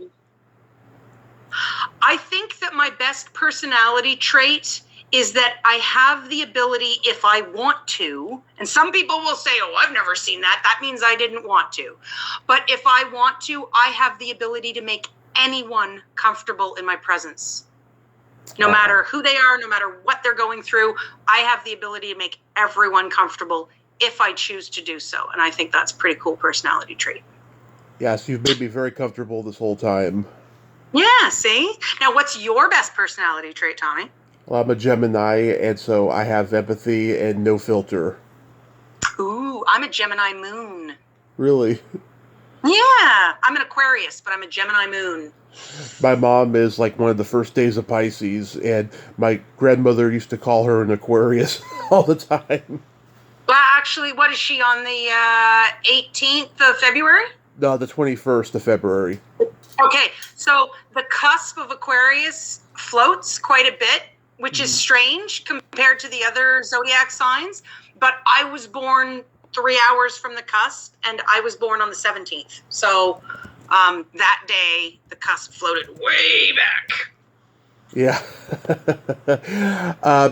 think that my best personality trait is that I have the ability, if I want to, and some people will say, oh, I've never seen that. That means I didn't want to. But if I want to, I have the ability to make anyone comfortable in my presence. No matter who they are, no matter what they're going through, I have the ability to make everyone comfortable if I choose to do so. And I think that's a pretty cool personality trait. Yes, you've made me very comfortable this whole time. Yeah, see? Now, what's your best personality trait, Tommy? Well, I'm a Gemini, and so I have empathy and no filter. Ooh, I'm a Gemini moon. Really? Yeah, I'm an Aquarius, but I'm a Gemini moon. My mom is like one of the first days of Pisces, and my grandmother used to call her an Aquarius all the time. Well, actually, what is she, on the 18th of February? No, the 21st of February. Okay, so the cusp of Aquarius floats quite a bit, which is strange compared to the other zodiac signs. But I was born 3 hours from the cusp, and I was born on the 17th. So that day, the cusp floated way back. Yeah.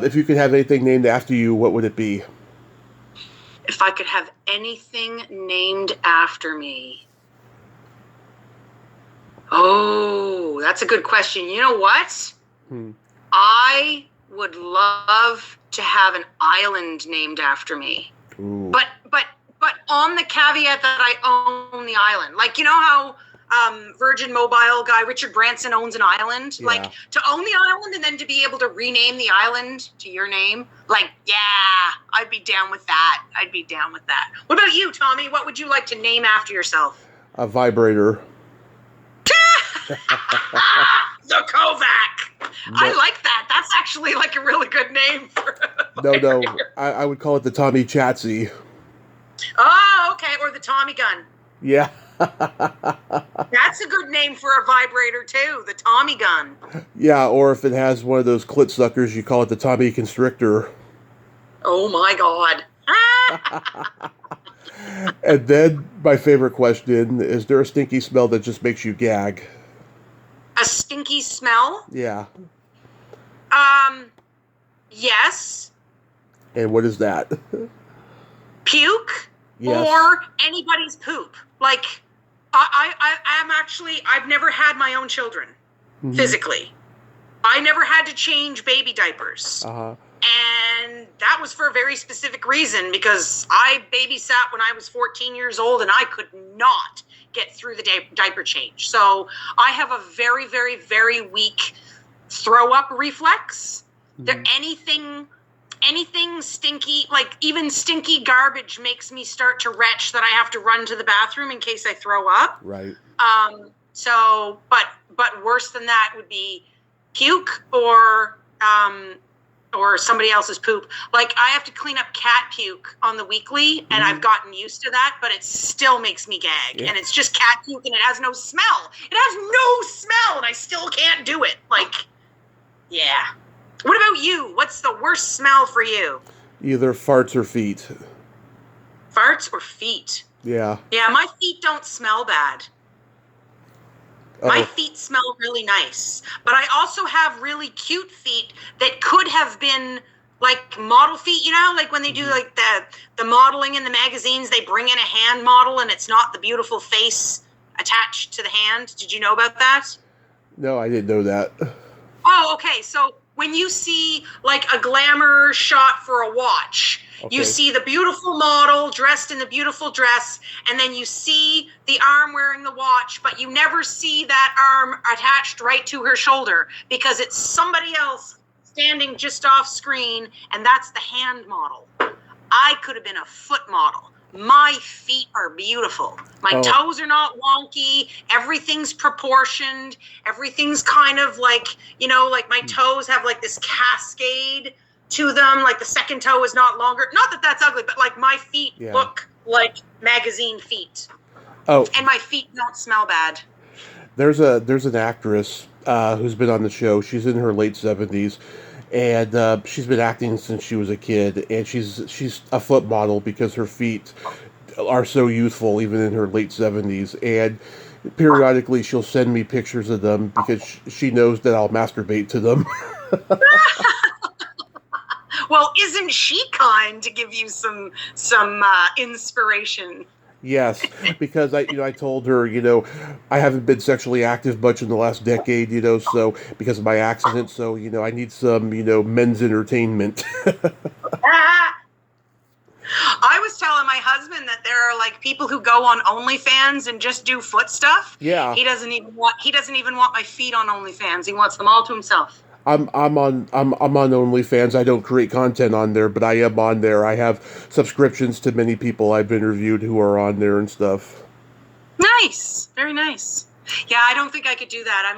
If you could have anything named after you, what would it be? If I could have anything named after me. Oh, that's a good question. You know what? I would love to have an island named after me. Ooh. But on the caveat that I own the island. Like, you know how Virgin Mobile guy, Richard Branson, owns an island. Yeah. Like, to own the island and then to be able to rename the island to your name. Like, yeah, I'd be down with that. I'd be down with that. What about you, Tommy? What would you like to name after yourself? A vibrator. The Kovac. No. I like that. That's actually like a really good name for No. I would call it the Tommy Chatsy. Oh, okay. Or the Tommy gun. Yeah. That's a good name for a vibrator too. The Tommy gun. Yeah, or if it has one of those clit suckers, you call it the Tommy Constrictor. Oh my God. And then my favorite question, is there a stinky smell that just makes you gag? A stinky smell? Yeah. Yes. And what is that? Puke. Yes. Or anybody's poop. Like, I'm actually, I've never had my own children, physically. I never had to change baby diapers. Uh-huh. And that was for a very specific reason, because I babysat when I was 14 years old and I could not get through the diaper change. So I have a very, very, very weak throw up reflex. There, anything stinky, like even stinky garbage, makes me start to retch that I have to run to the bathroom in case I throw up. Right. So, but worse than that would be puke or somebody else's poop. Like, I have to clean up cat puke on the weekly, and I've gotten used to that, but it still makes me gag. Yeah. And it's just cat puke, and it has no smell. It has no smell, and I still can't do it. Like, yeah. What about you? What's the worst smell for you? Either farts or feet. Farts or feet? Yeah. Yeah, my feet don't smell bad. Oh. My feet smell really nice. But I also have really cute feet that could have been like model feet, you know? Like when they do like the modeling in the magazines, they bring in a hand model and it's not the beautiful face attached to the hand. Did you know about that? No, I didn't know that. Oh, okay. So when you see like a glamour shot for a watch, you see the beautiful model dressed in the beautiful dress, and then you see the arm wearing the watch, but you never see that arm attached right to her shoulder because it's somebody else standing just off screen, and that's the hand model. I could have been a foot model. My feet are beautiful. My toes are not wonky. Everything's proportioned. Everything's kind of like, you know, like my toes have like this cascade to them. Like the second toe is not longer. Not that that's ugly, but like my feet look like magazine feet. Oh. And my feet don't smell bad. There's an actress who's been on the show. She's in her late 70s. And she's been acting since she was a kid, and she's a foot model because her feet are so youthful, even in her late 70s. And periodically, she'll send me pictures of them because she knows that I'll masturbate to them. Well, isn't she kind to give you some inspiration? Yes, because I told her, I haven't been sexually active much in the last decade, so because of my accident, so, I need some, men's entertainment. I was telling my husband that there are like people who go on OnlyFans and just do foot stuff. Yeah. He doesn't even want my feet on OnlyFans. He wants them all to himself. I'm on OnlyFans. I don't create content on there, but I am on there. I have subscriptions to many people I've interviewed who are on there and stuff. Nice. Very nice. Yeah, I don't think I could do that.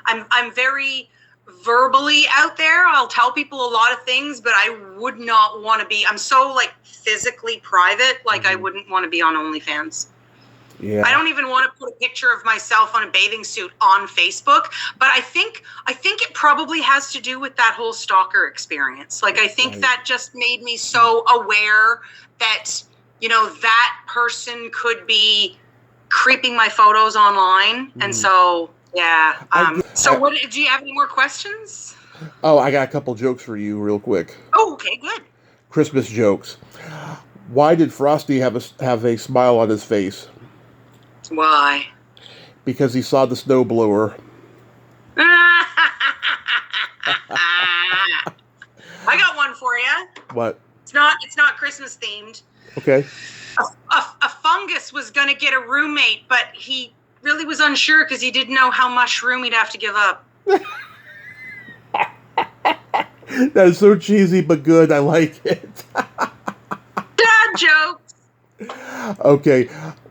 I'm very verbally out there. I'll tell people a lot of things, but I would not want to be. I'm so like physically private, like I wouldn't want to be on OnlyFans. Yeah. I don't even want to put a picture of myself on a bathing suit on Facebook, but I think it probably has to do with that whole stalker experience. Like I think that just made me so aware that, that person could be creeping my photos online. And so, yeah. What do you have any more questions? Oh, I got a couple jokes for you real quick. Oh, okay, good. Christmas jokes. Why did Frosty have a smile on his face? Why? Because he saw the snowblower. I got one for you. What? It's not Christmas themed. Okay. A fungus was going to get a roommate, but he really was unsure because he didn't know how much room he'd have to give up. That is so cheesy but good. I like it. Dad jokes. Okay,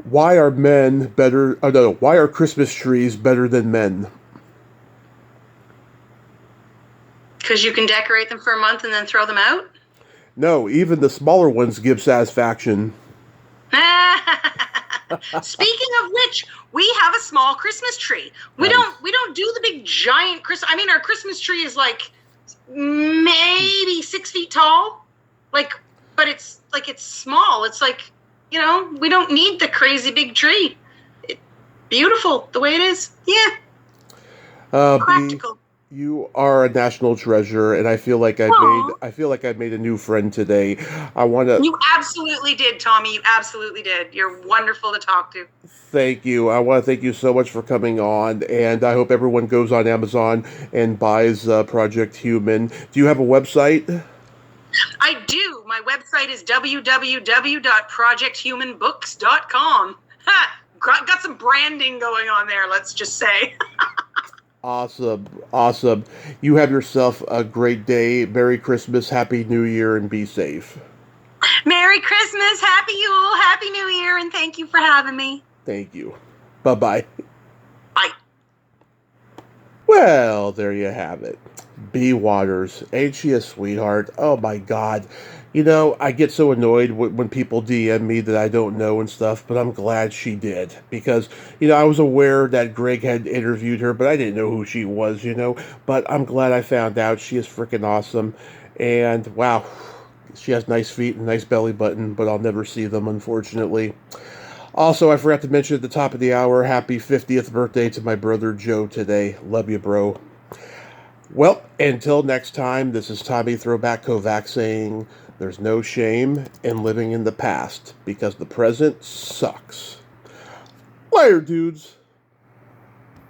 why are men better? Oh no, why are Christmas trees better than men? Because you can decorate them for a month and then throw them out? No, even the smaller ones give satisfaction. Speaking of which, we have a small Christmas tree. We don't do the big giant Christmas. I mean, our Christmas tree is like maybe 6 feet tall. But it's small. It's like, we don't need the crazy big tree. Beautiful the way it is. Yeah. Practical. You are a national treasure, and I feel like I made a new friend today. You absolutely did, Tommy. You absolutely did. You're wonderful to talk to. Thank you. I want to thank you so much for coming on, and I hope everyone goes on Amazon and buys Project Human. Do you have a website? I do. My website is www.projecthumanbooks.com. Got some branding going on there, let's just say. Awesome. You have yourself a great day. Merry Christmas, Happy New Year, and be safe. Merry Christmas, Happy Yule, Happy New Year, and thank you for having me. Thank you. Bye-bye. Bye. Well, there you have it. B. Waters. Ain't she a sweetheart? Oh my God. I get so annoyed when people DM me that I don't know and stuff, but I'm glad she did. Because, I was aware that Greg had interviewed her, but I didn't know who she was, But I'm glad I found out. She is freaking awesome. And, wow, she has nice feet and nice belly button, but I'll never see them, unfortunately. Also, I forgot to mention at the top of the hour, happy 50th birthday to my brother Joe today. Love you, bro. Well, until next time, this is Tommy Throwback Kovac saying, there's no shame in living in the past, because the present sucks. Later, dudes.